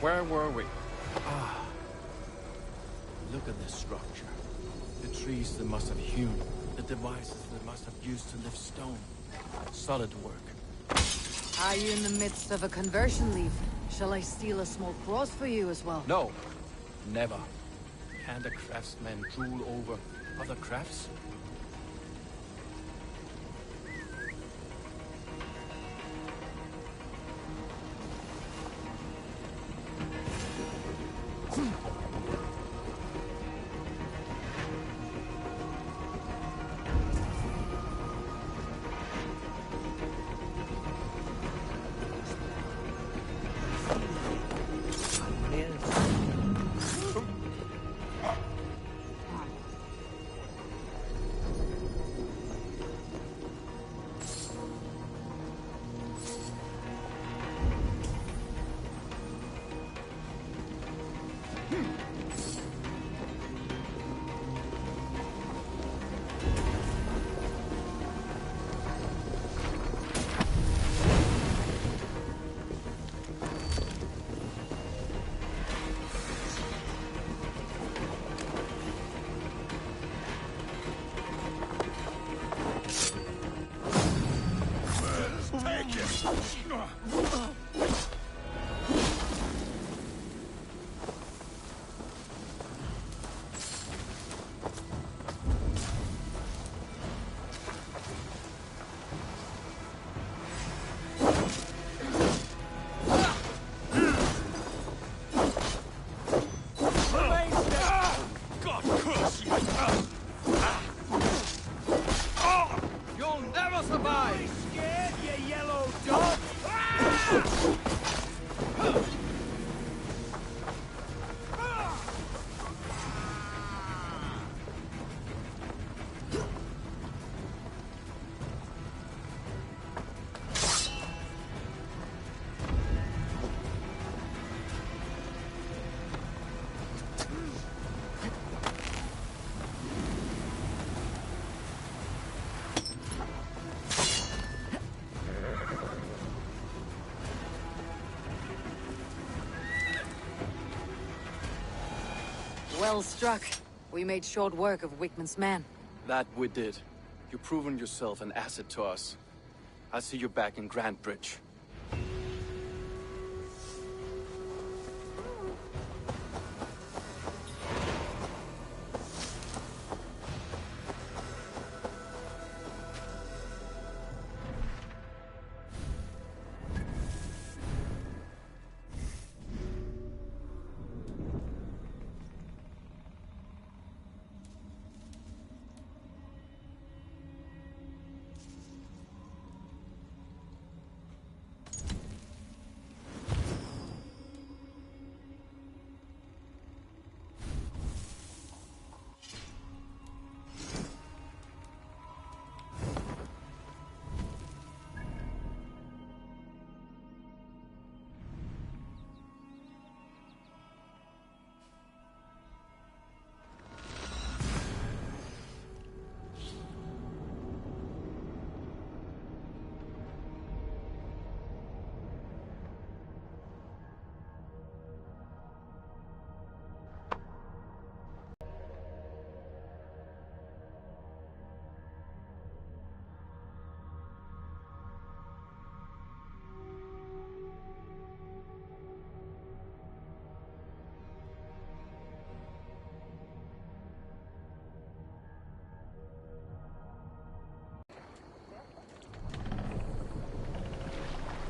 Where were we? Ah. Look at this structure. The trees they must have hewn. The devices they must have used to lift stone. Solid work. Are you in the midst of a conversion, Leaf? Shall I steal a small cross for you as well? No. Never. Can the craftsman drool over other crafts? You'll never survive! Scared, you yellow dog? Ah! Well struck. We made short work of Wickman's men. That we did. You've proven yourself an asset to us. I'll see you back in Grantbridge.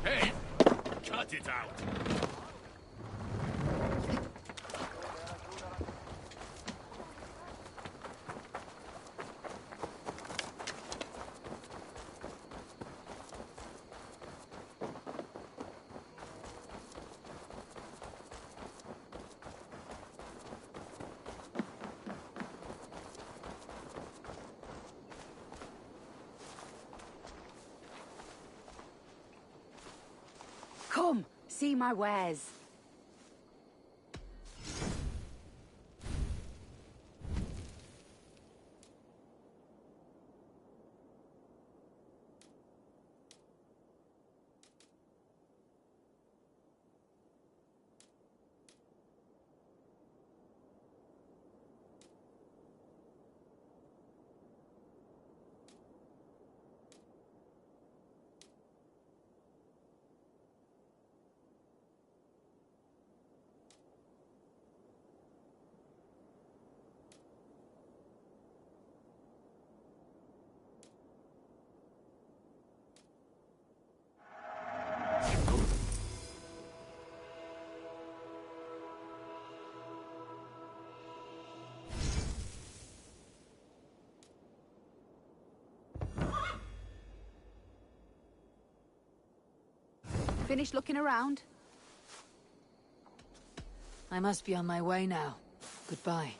Hey! Cut it out! Come, see my wares. Finished looking around? I must be on my way now. Goodbye.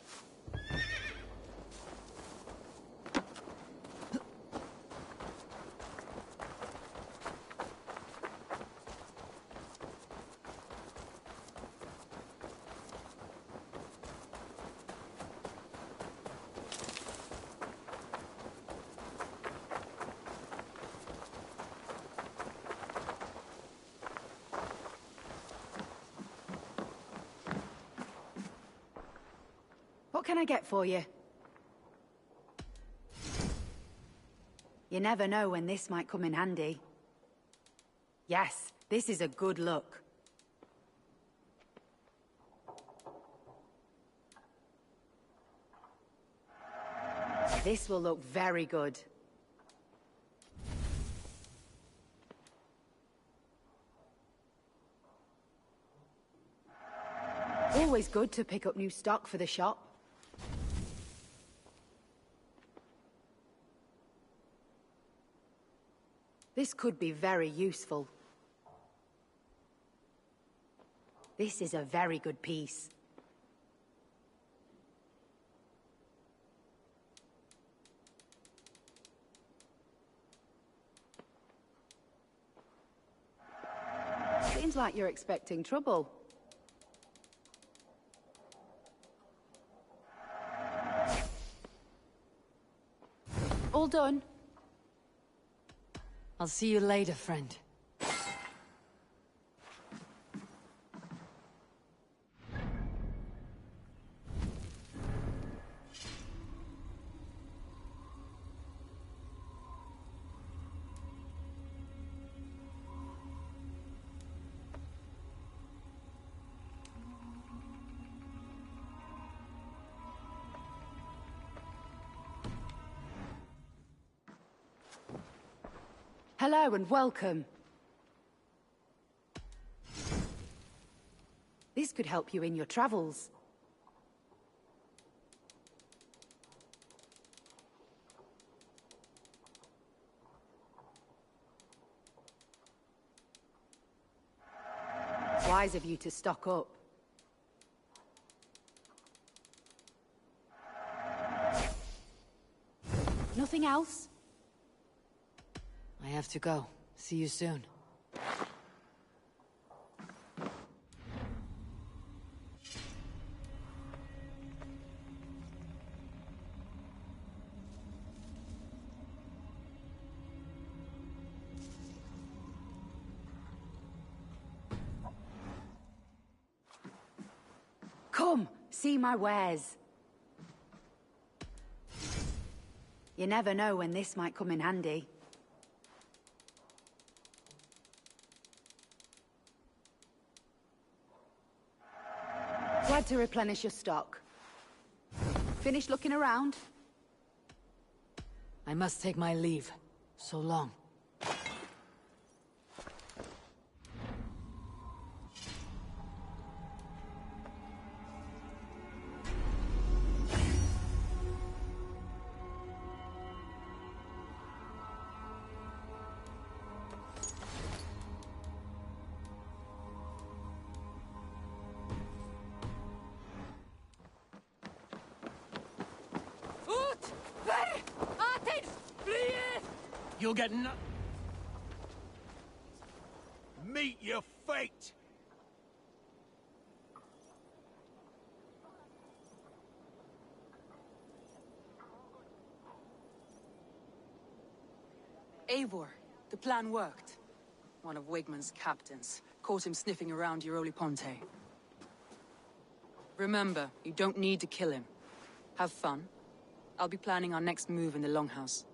What can I get for you? You never know when this might come in handy. Yes, this is a good look. This will look very good. Always good to pick up new stock for the shop. This could be very useful. This is a very good piece. Seems like you're expecting trouble. All done. I'll see you later, friend. Hello and welcome. This could help you in your travels. Wise of you to stock up. Nothing else? I have to go. See you soon. Come, see my wares. You never know when this might come in handy. Glad to replenish your stock. Finished looking around? I must take my leave. So long. You'll get no... Meet your fate! Eivor, the plan worked. One of Wigmund's captains caught him sniffing around Euroli Ponte. Remember, you don't need to kill him. Have fun. I'll be planning our next move in the Longhouse.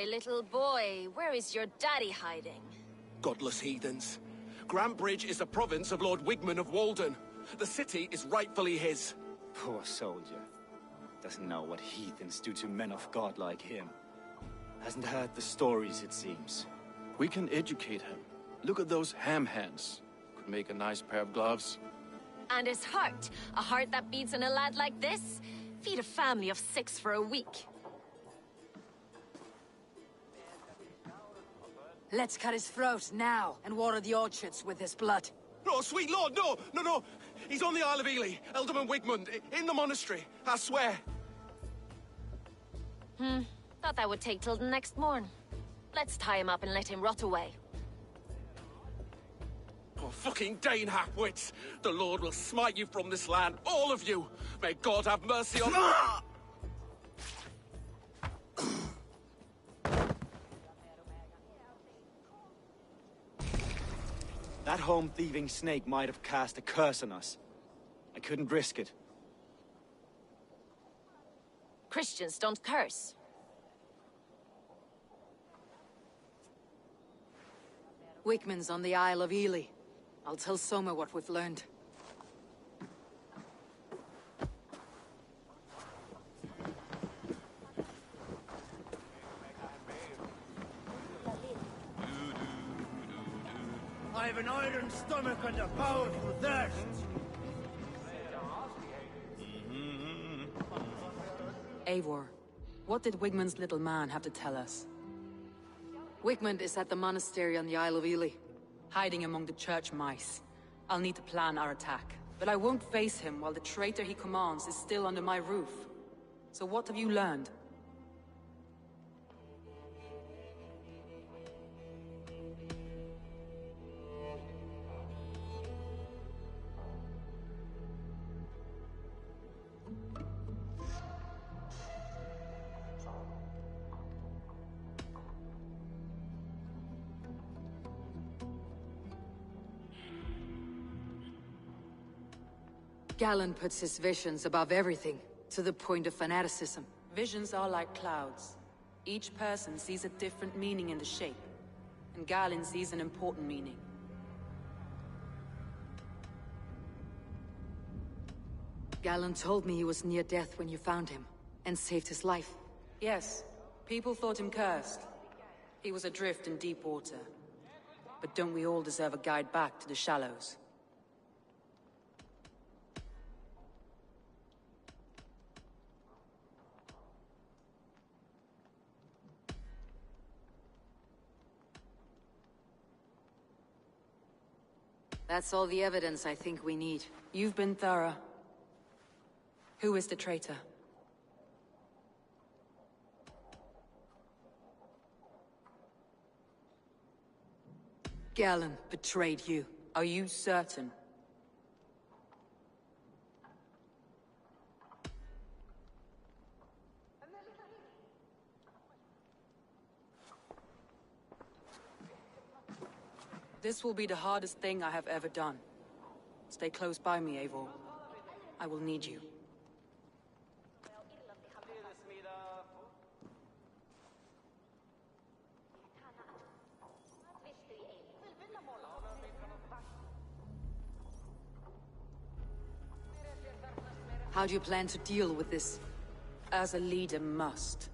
Little boy, where is your daddy hiding? Godless heathens. Grantbridge is the province of Lord Wigmund of Walden. The city is rightfully his. Poor soldier. Doesn't know what heathens do to men of God like him. Hasn't heard the stories, it seems. We can educate him. Look at those ham hands. Could make a nice pair of gloves. And his heart. A heart that beats in a lad like this? Feed a family of 6 for a week. Let's cut his throat now and water the orchards with his blood. No, sweet lord, no! No! He's on the Isle of Ely, Ealdorman Wigmund, in the monastery, I swear. Thought that would take till the next morn. Let's tie him up and let him rot away. Oh, fucking Dane half-wits! The Lord will smite you from this land, all of you! May God have mercy on... That home-thieving snake might have cast a curse on us. I couldn't risk it. Christians don't curse. Wigmund's on the Isle of Ely. I'll tell Soma what we've learned. I have an iron stomach and a powerful thirst. Eivor, what did Wigmund's little man have to tell us? Wigmund is at the monastery on the Isle of Ely. Hiding among the church mice. I'll need to plan our attack. But I won't face him while the traitor he commands is still under my roof. So what have you learned? Galen puts his visions above everything, to the point of fanaticism. Visions are like clouds. Each person sees a different meaning in the shape, and Galen sees an important meaning. Galen told me he was near death when you found him, and saved his life. Yes, people thought him cursed. He was adrift in deep water. But don't we all deserve a guide back to the shallows? That's all the evidence I think we need. You've been thorough. Who is the traitor? Galen betrayed you. Are you certain? This will be the hardest thing I have ever done. Stay close by me, Eivor. I will need you. How do you plan to deal with this? As a leader must.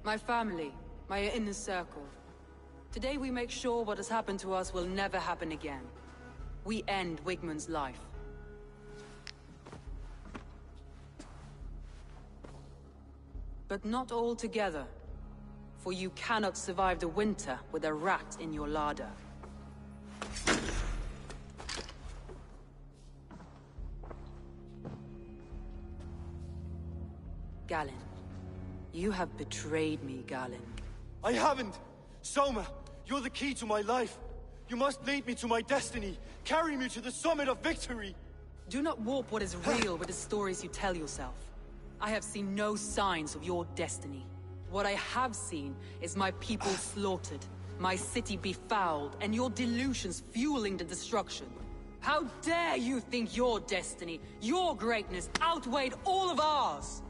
My family, my inner circle. Today we make sure what has happened to us will never happen again. We end Wigmund's life. But not all together. For you cannot survive the winter with a rat in your larder. Galen. You have betrayed me, Galen. I haven't! Soma, you're the key to my life. You must lead me to my destiny. Carry me to the summit of victory. Do not warp what is real with the stories you tell yourself. I have seen no signs of your destiny. What I have seen is my people slaughtered, my city befouled, and your delusions fueling the destruction. How dare you think your destiny, your greatness, outweighed all of ours?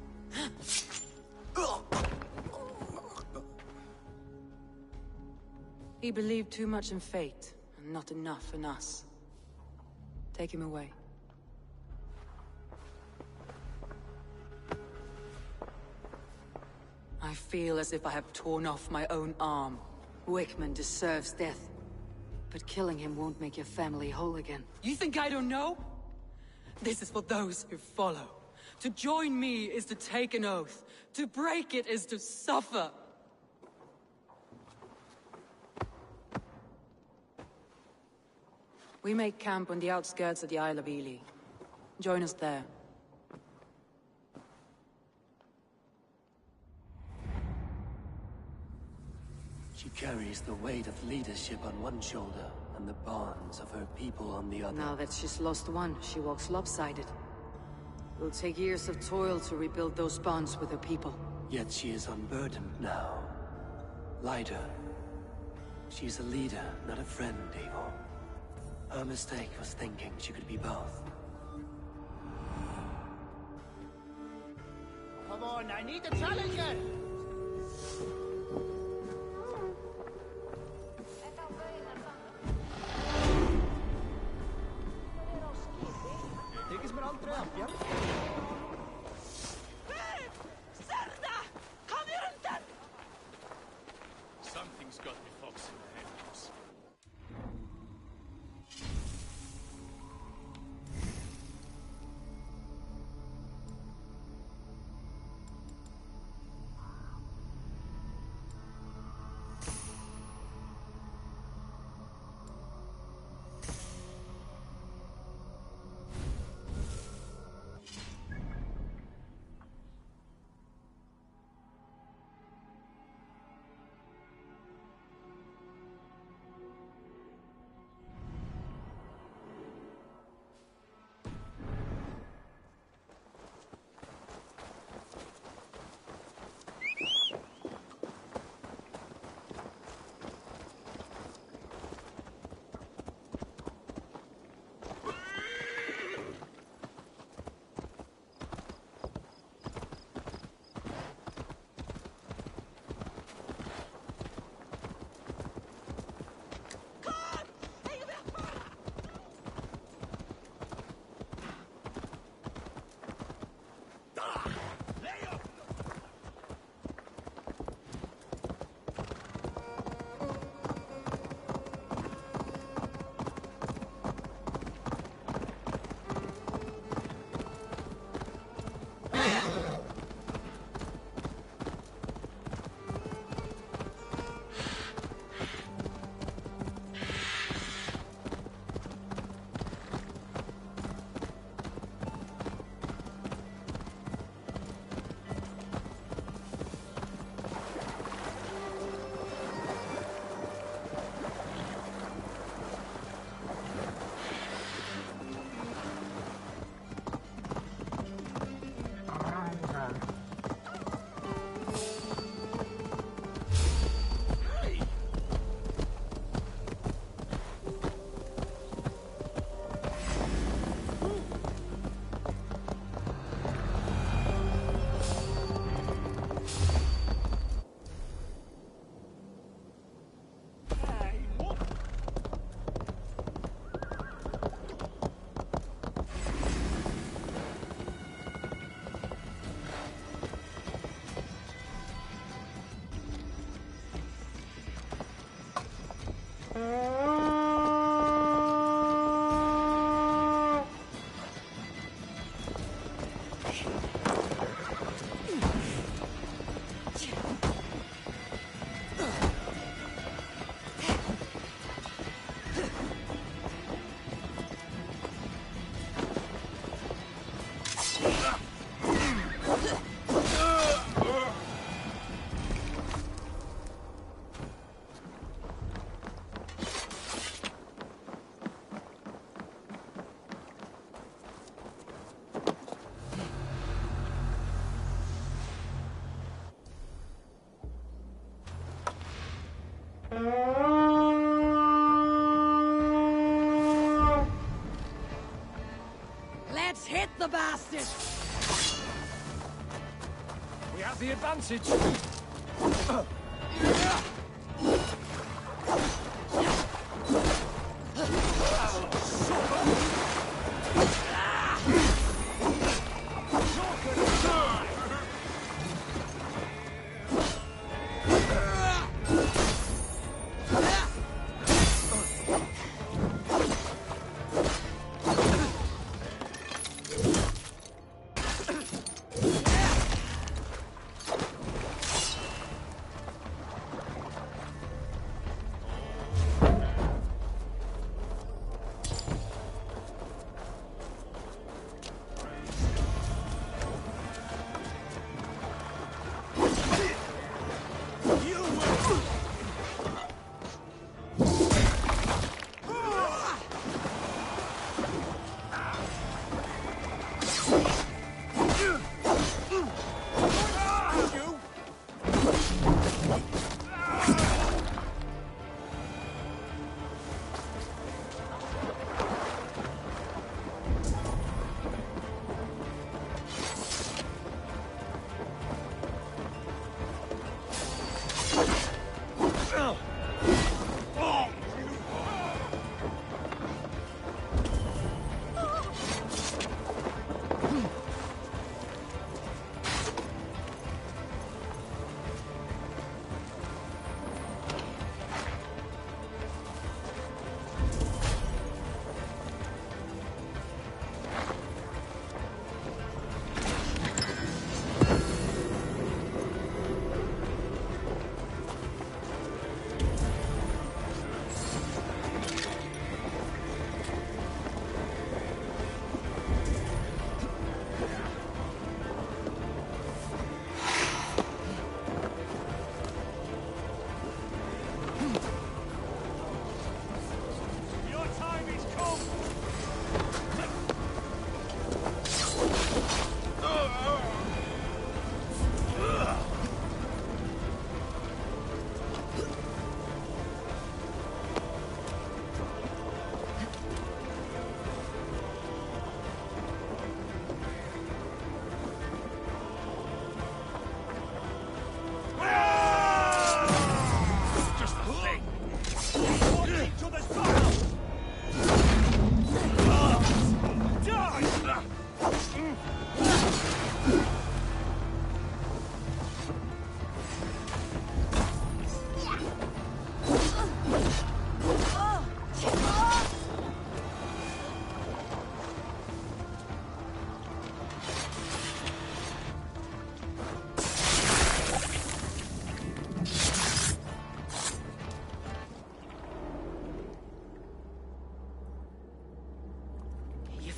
He believed too much in fate, and not enough in us. Take him away. I feel as if I have torn off my own arm. Wigmund deserves death. But killing him won't make your family whole again. You think I don't know? This is for those who follow. To join me is to take an oath. To break it is to suffer. We make camp on the outskirts of the Isle of Ely. Join us there. She carries the weight of leadership on one shoulder, and the bonds of her people on the other. Now that she's lost one, she walks lopsided. It will take years of toil to rebuild those bonds with her people. Yet she is unburdened now. Lighter. She's a leader, not a friend, Eivor. Her mistake was thinking she could be both. Come on, I need a challenger! Þykist mér aldrei að bjarga. Let's hit the bastard! We have the advantage.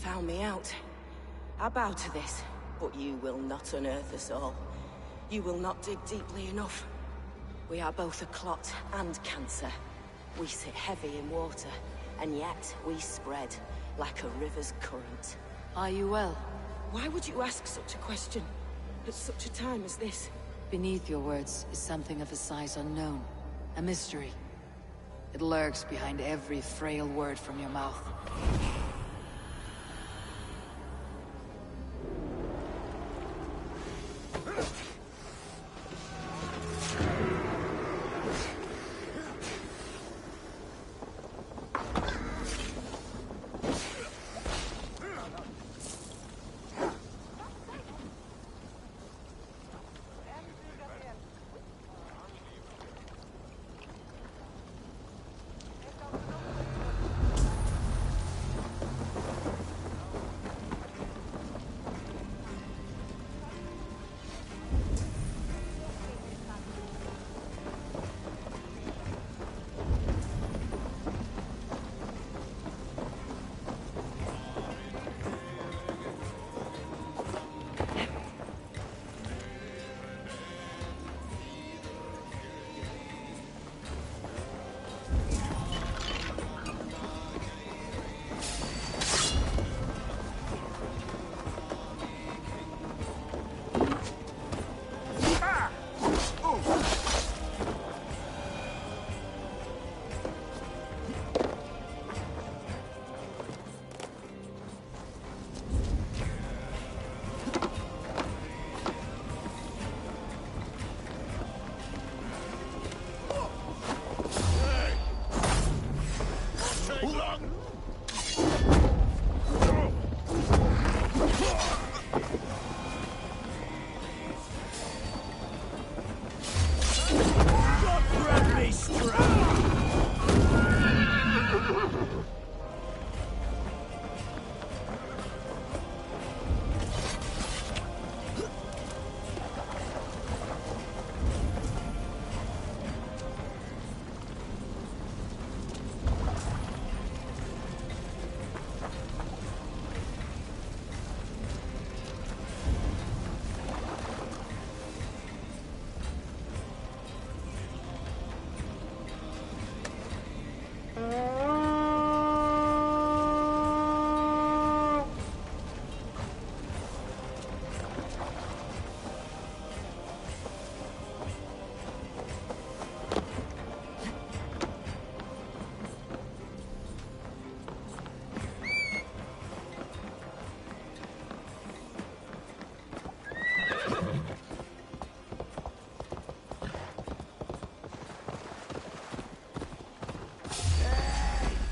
Found me out. I bow to this, but you will not unearth us all. You will not dig deeply enough. We are both a clot and cancer. We sit heavy in water, and yet we spread like a river's current. Are you well? Why would you ask such a question at such a time as this? Beneath your words is something of a size unknown. A mystery. It lurks behind every frail word from your mouth.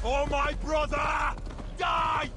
For my brother! Die!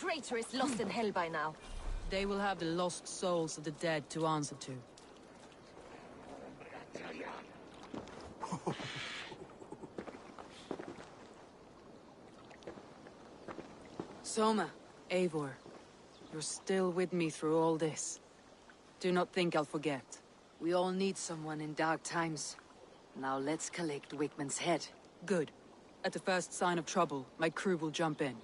Traitor is lost in hell by now. They will have the lost souls of the dead to answer to. Soma, Eivor, you're still with me through all this. Do not think I'll forget. We all need someone in dark times. Now let's collect Wickman's head. Good. At the first sign of trouble, my crew will jump in.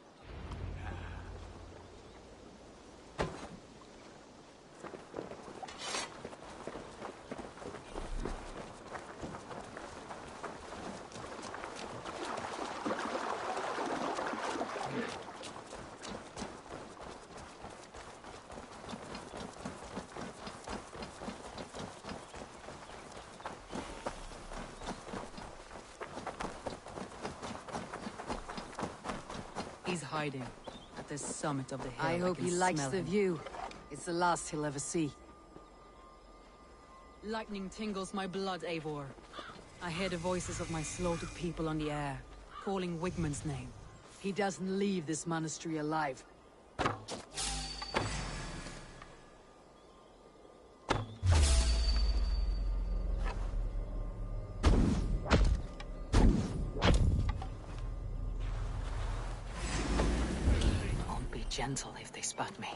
He's hiding at the summit of the hill. I hope can he likes smell the him. view. It's the last he'll ever see. Lightning tingles my blood, Eivor. I hear the voices of my slaughtered people on the air, calling Wigmund's name. He doesn't leave this monastery alive. gentle if they spot me.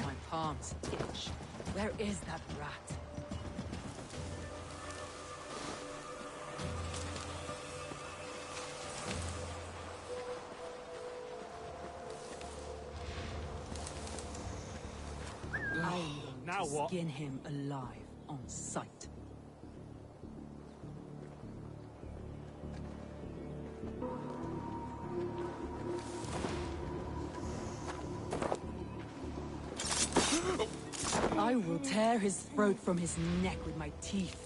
My palms itch. Where is that rat? Now what? Skin him alive on sight. I will tear his throat from his neck with my teeth.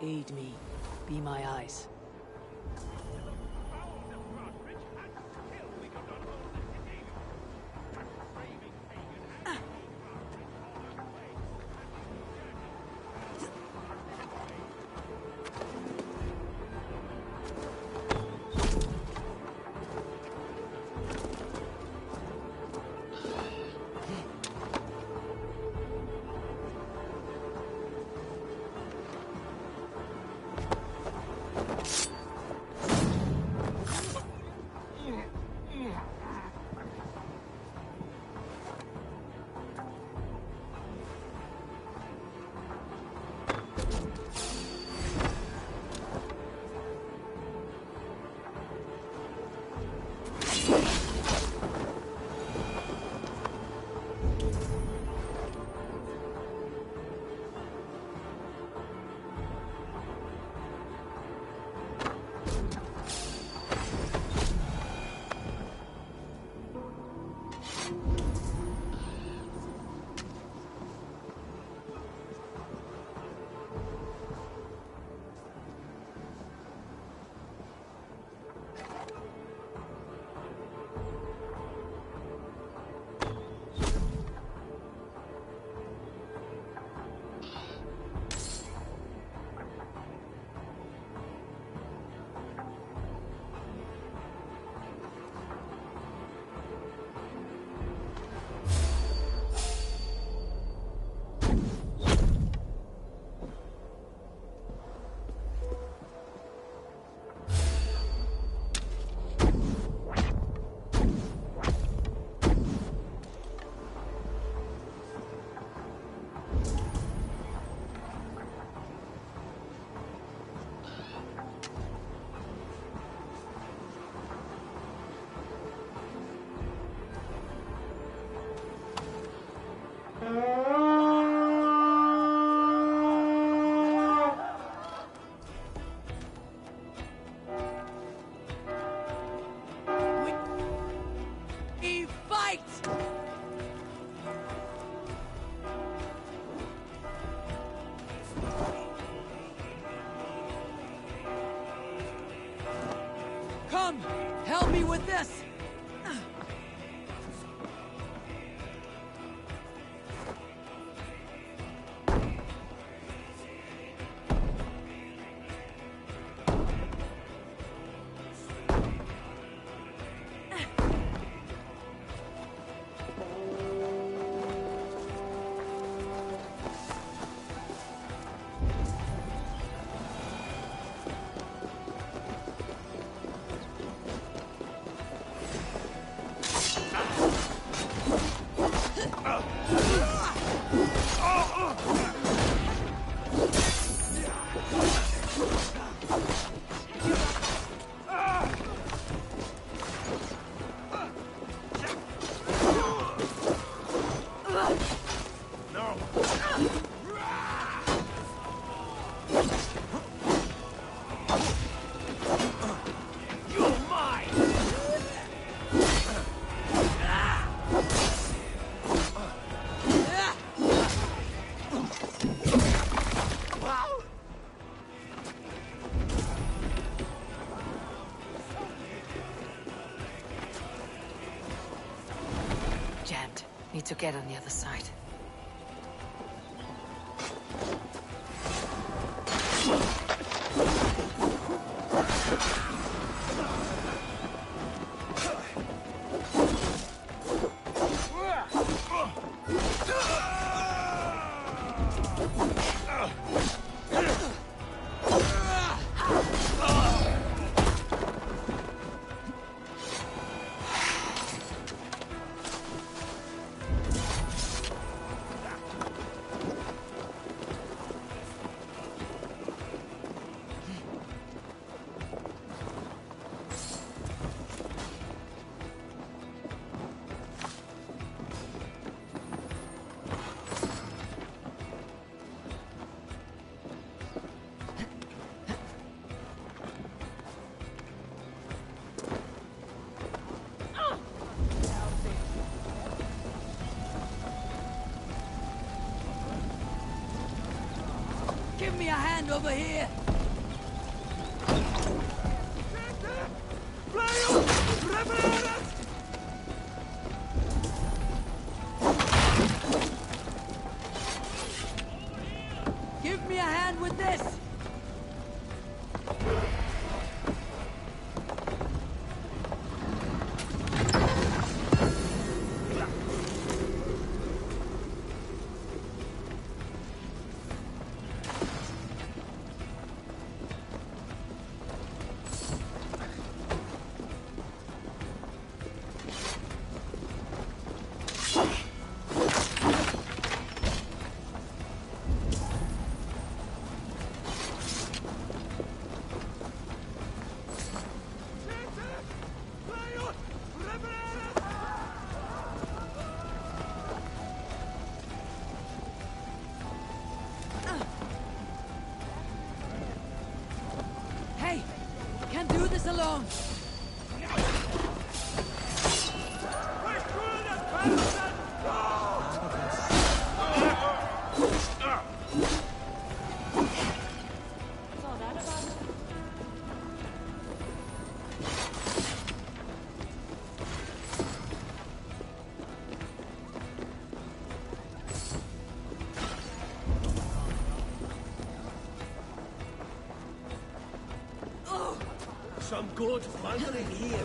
Aid me. Be my eyes. Come! Help me with this! You're mine! Jammed. Need to get on the other side. Give me a hand over here! Give me a hand with this! Hey! Can't do this alone! Some good bundling here.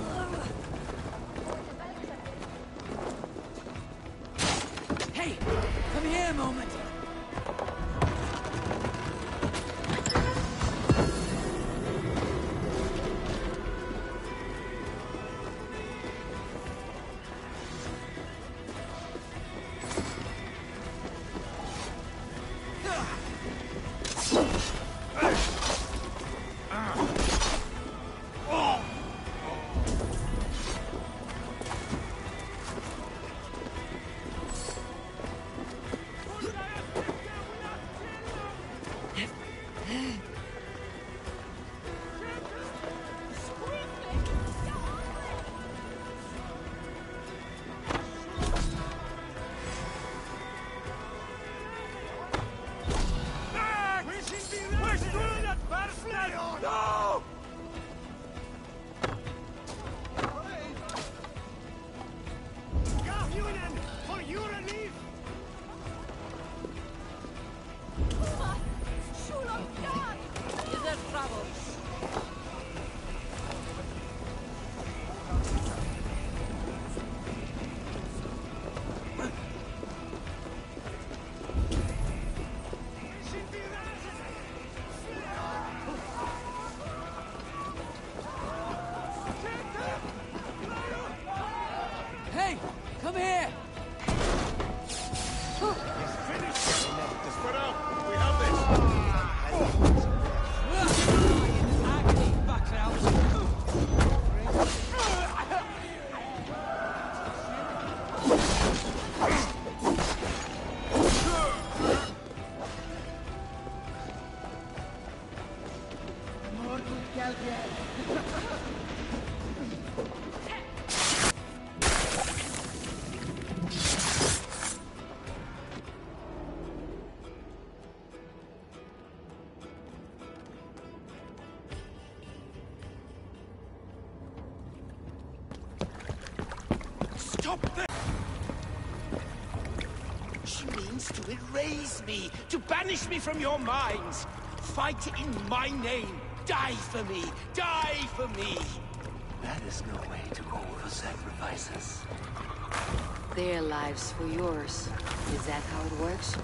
Hey! Come here a moment! Hey! Come here! Stop that! She means to erase me, to banish me from your minds. Fight in my name. Die for me. Die for me. That is no way to offer sacrifices. Their lives for yours. Is that how it works?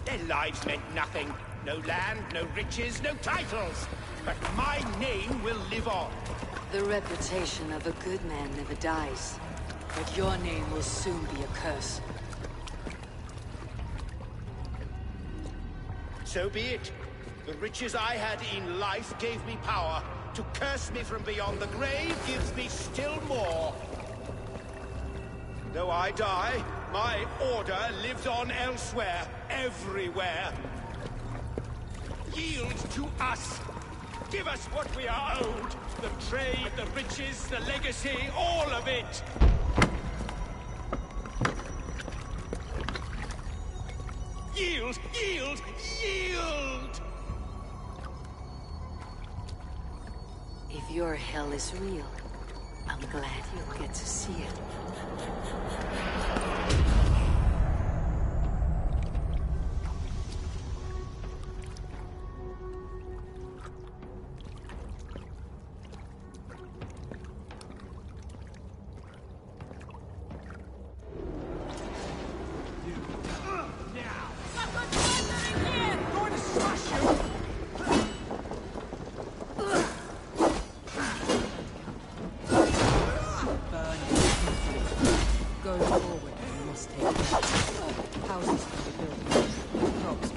Their lives meant nothing. No land, no riches, no titles. But my name will live on. The reputation of a good man never dies. But your name will soon be a curse. So be it. The riches I had in life gave me power. To curse me from beyond the grave gives me still more. Though I die, my order lives on elsewhere, everywhere. Yield to us. Give us what we are owed. The trade, the riches, the legacy, all of it. Yield! Yield! Yield! If your hell is real, I'm glad you'll get to see it. Going forward, we must take houses can be built, crops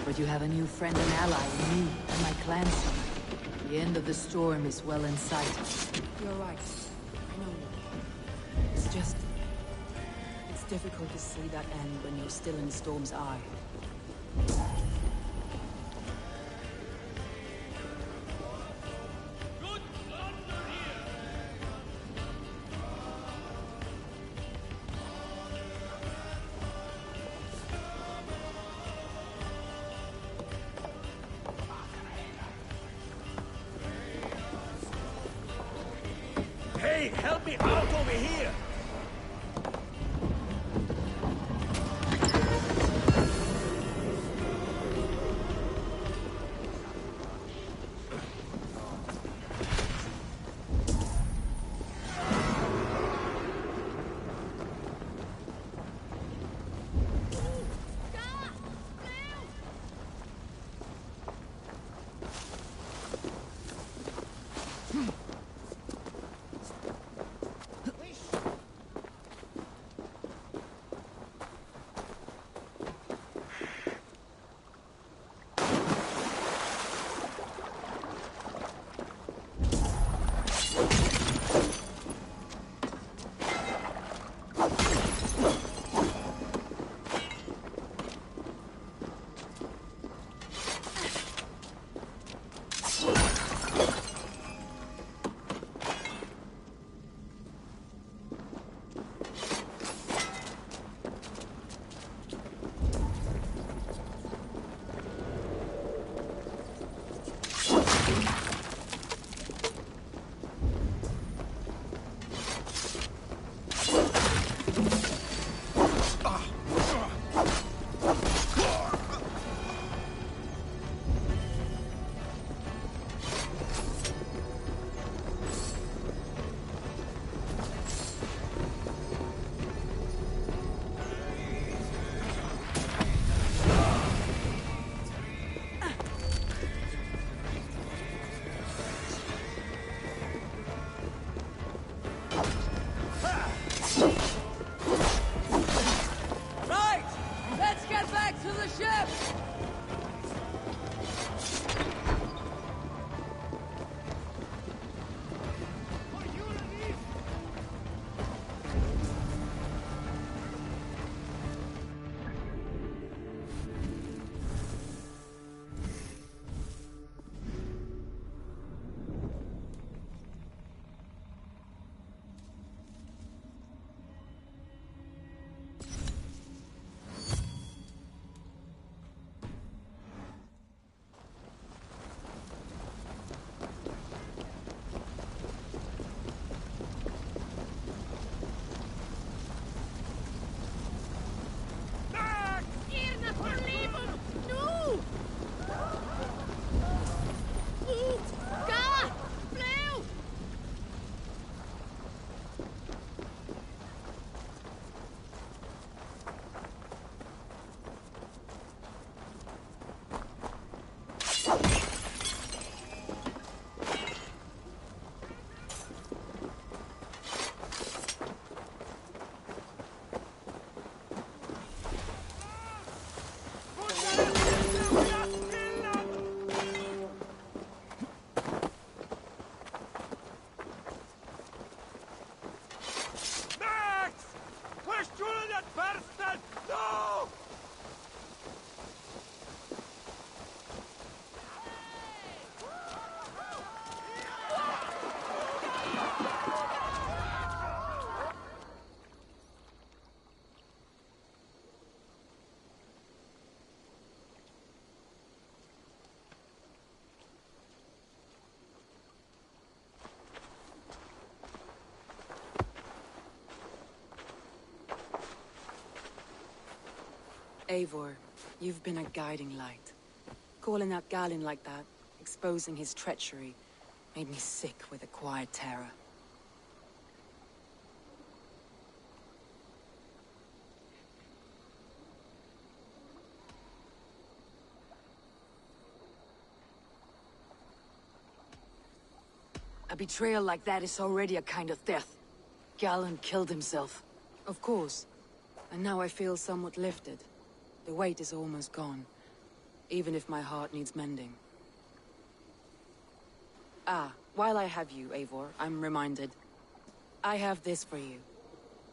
But you have a new friend and ally in me and my clanson. The end of the storm is well in sight. You're right. I know you. It's just... it's difficult to see that end when you're still in the storm's eye. Hey, help me out over here! Right! Let's get back to the ship! Eivor, you've been a guiding light. Calling out Galinn like that, exposing his treachery, made me sick with a quiet terror. A betrayal like that is already a kind of death. Galinn killed himself. Of course. And now I feel somewhat lifted. The weight is almost gone, even if my heart needs mending. Ah, while I have you, Eivor, I'm reminded. I have this for you.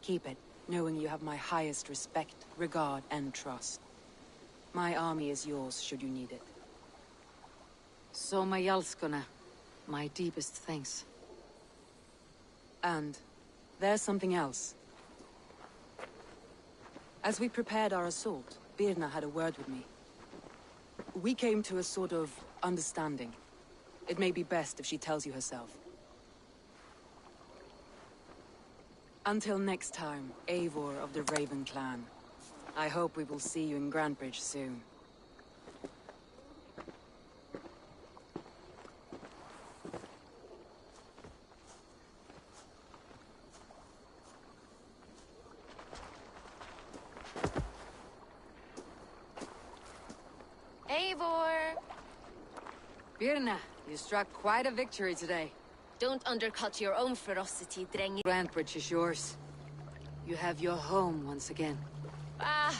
Keep it, knowing you have my highest respect, regard, and trust. My army is yours, should you need it. So my Jarlskona, my deepest thanks. And there's something else. As we prepared our assault, Birna had a word with me. We came to a sort of understanding. It may be best if she tells you herself. Until next time, Eivor of the Raven Clan. I hope we will see you in Grantebridge soon. Eivor! Birna, you struck quite a victory today. Don't undercut your own ferocity, Drengi. Grantebridge is yours. You have your home once again. Ah,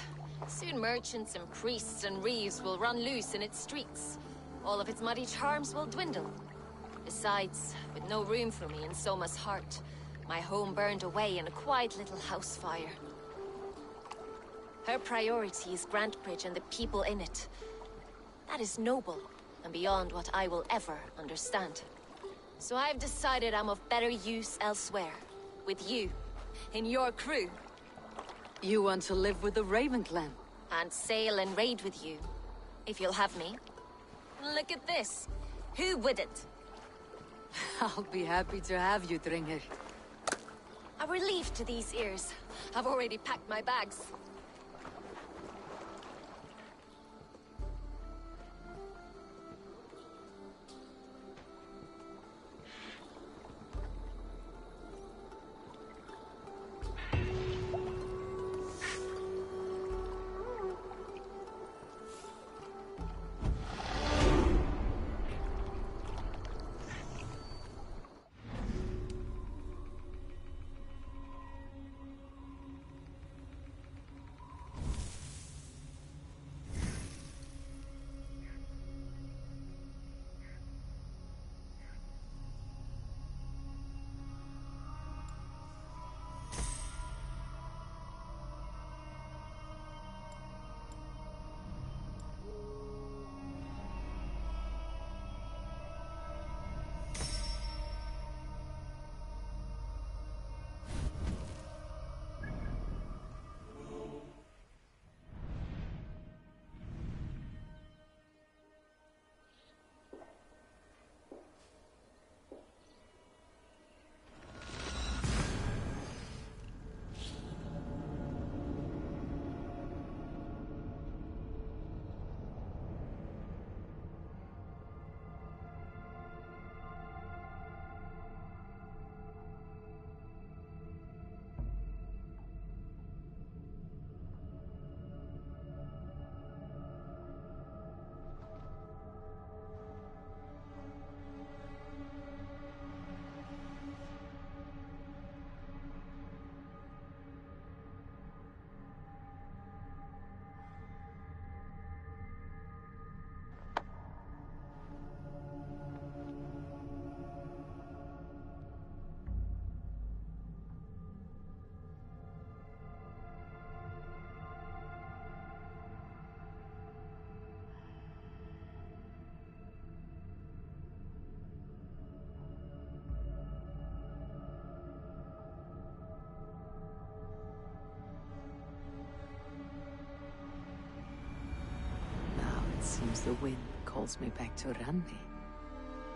soon merchants and priests and reeves will run loose in its streets. All of its muddy charms will dwindle. Besides, with no room for me in Soma's heart, my home burned away in a quiet little house fire. Her priority is Grantebridge and the people in it. That is noble, and beyond what I will ever understand. So I've decided I'm of better use elsewhere. With you. In your crew. You want to live with the Raven Clan? And sail and raid with you. If you'll have me. Look at this. Who wouldn't? I'll be happy to have you, Dringr. A relief to these ears. I've already packed my bags. Seems the wind calls me back to Randi.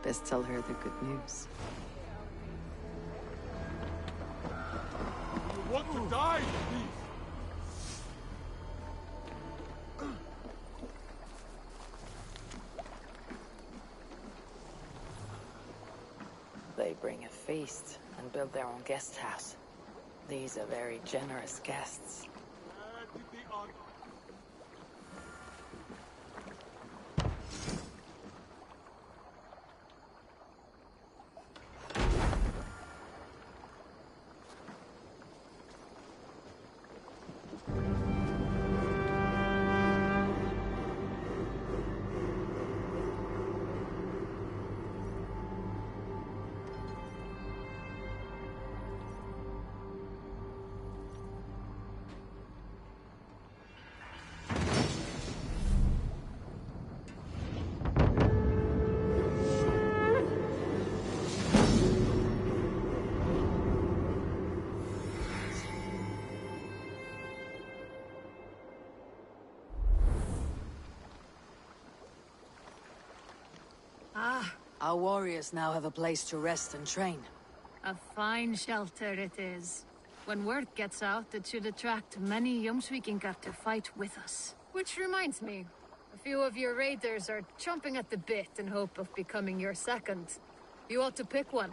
Best tell her the good news. You want to die, please? feast and build their own guest house. These are very generous guests. Our warriors now have a place to rest and train. A fine shelter it is. When word gets out, it should attract many Jomsvikingar to fight with us. Which reminds me, a few of your raiders are chomping at the bit in hope of becoming your second. You ought to pick one.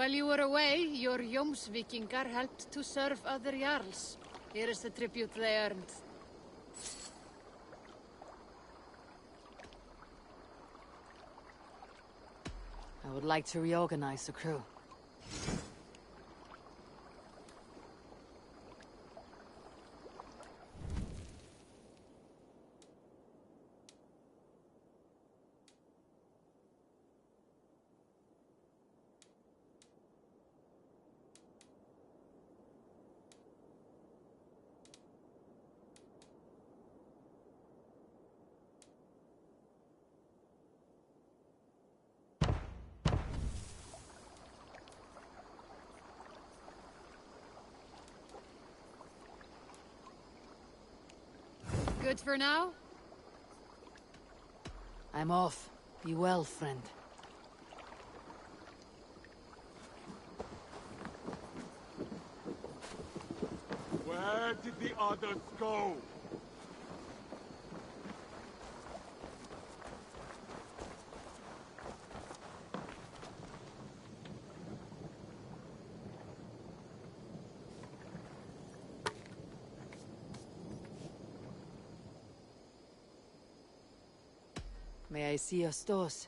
While you were away, your Jomsvikingar helped to serve other Jarls. Here is the tribute they earned. I would like to reorganize the crew. Good for now? I'm off. Be well, friend. Where did the others go? May I see your stores?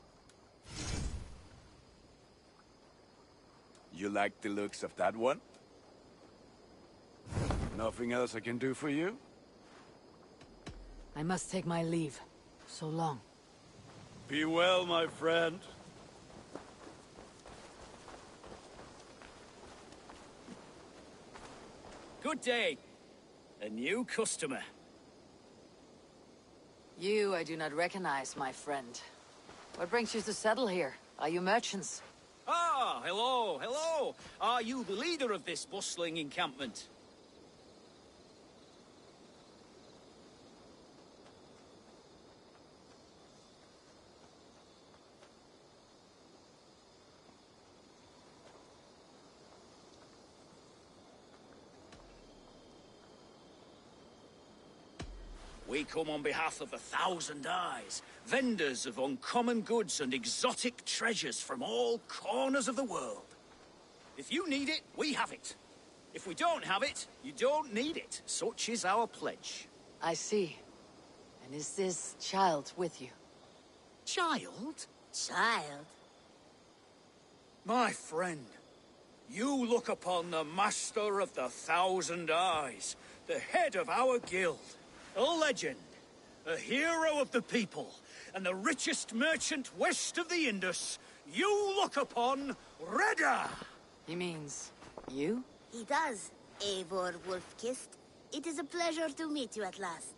You like the looks of that one? Nothing else I can do for you? I must take my leave. So long. Be well, my friend. Good day. A new customer. You I do not recognize, my friend. What brings you to settle here? Are you merchants? Ah, hello, hello. Are you the leader of this bustling encampment? We come on behalf of 1,000 Eyes, vendors of uncommon goods and exotic treasures from all corners of the world. If you need it, we have it. If we don't have it, you don't need it. Such is our pledge. I see. And is this child with you? Child? Child? My friend, you look upon the master of the 1,000 Eyes, the head of our guild. A legend, a hero of the people, and the richest merchant west of the Indus. You look upon Redda! He means you? He does, Eivor Wolf-Kissed. It is a pleasure to meet you at last.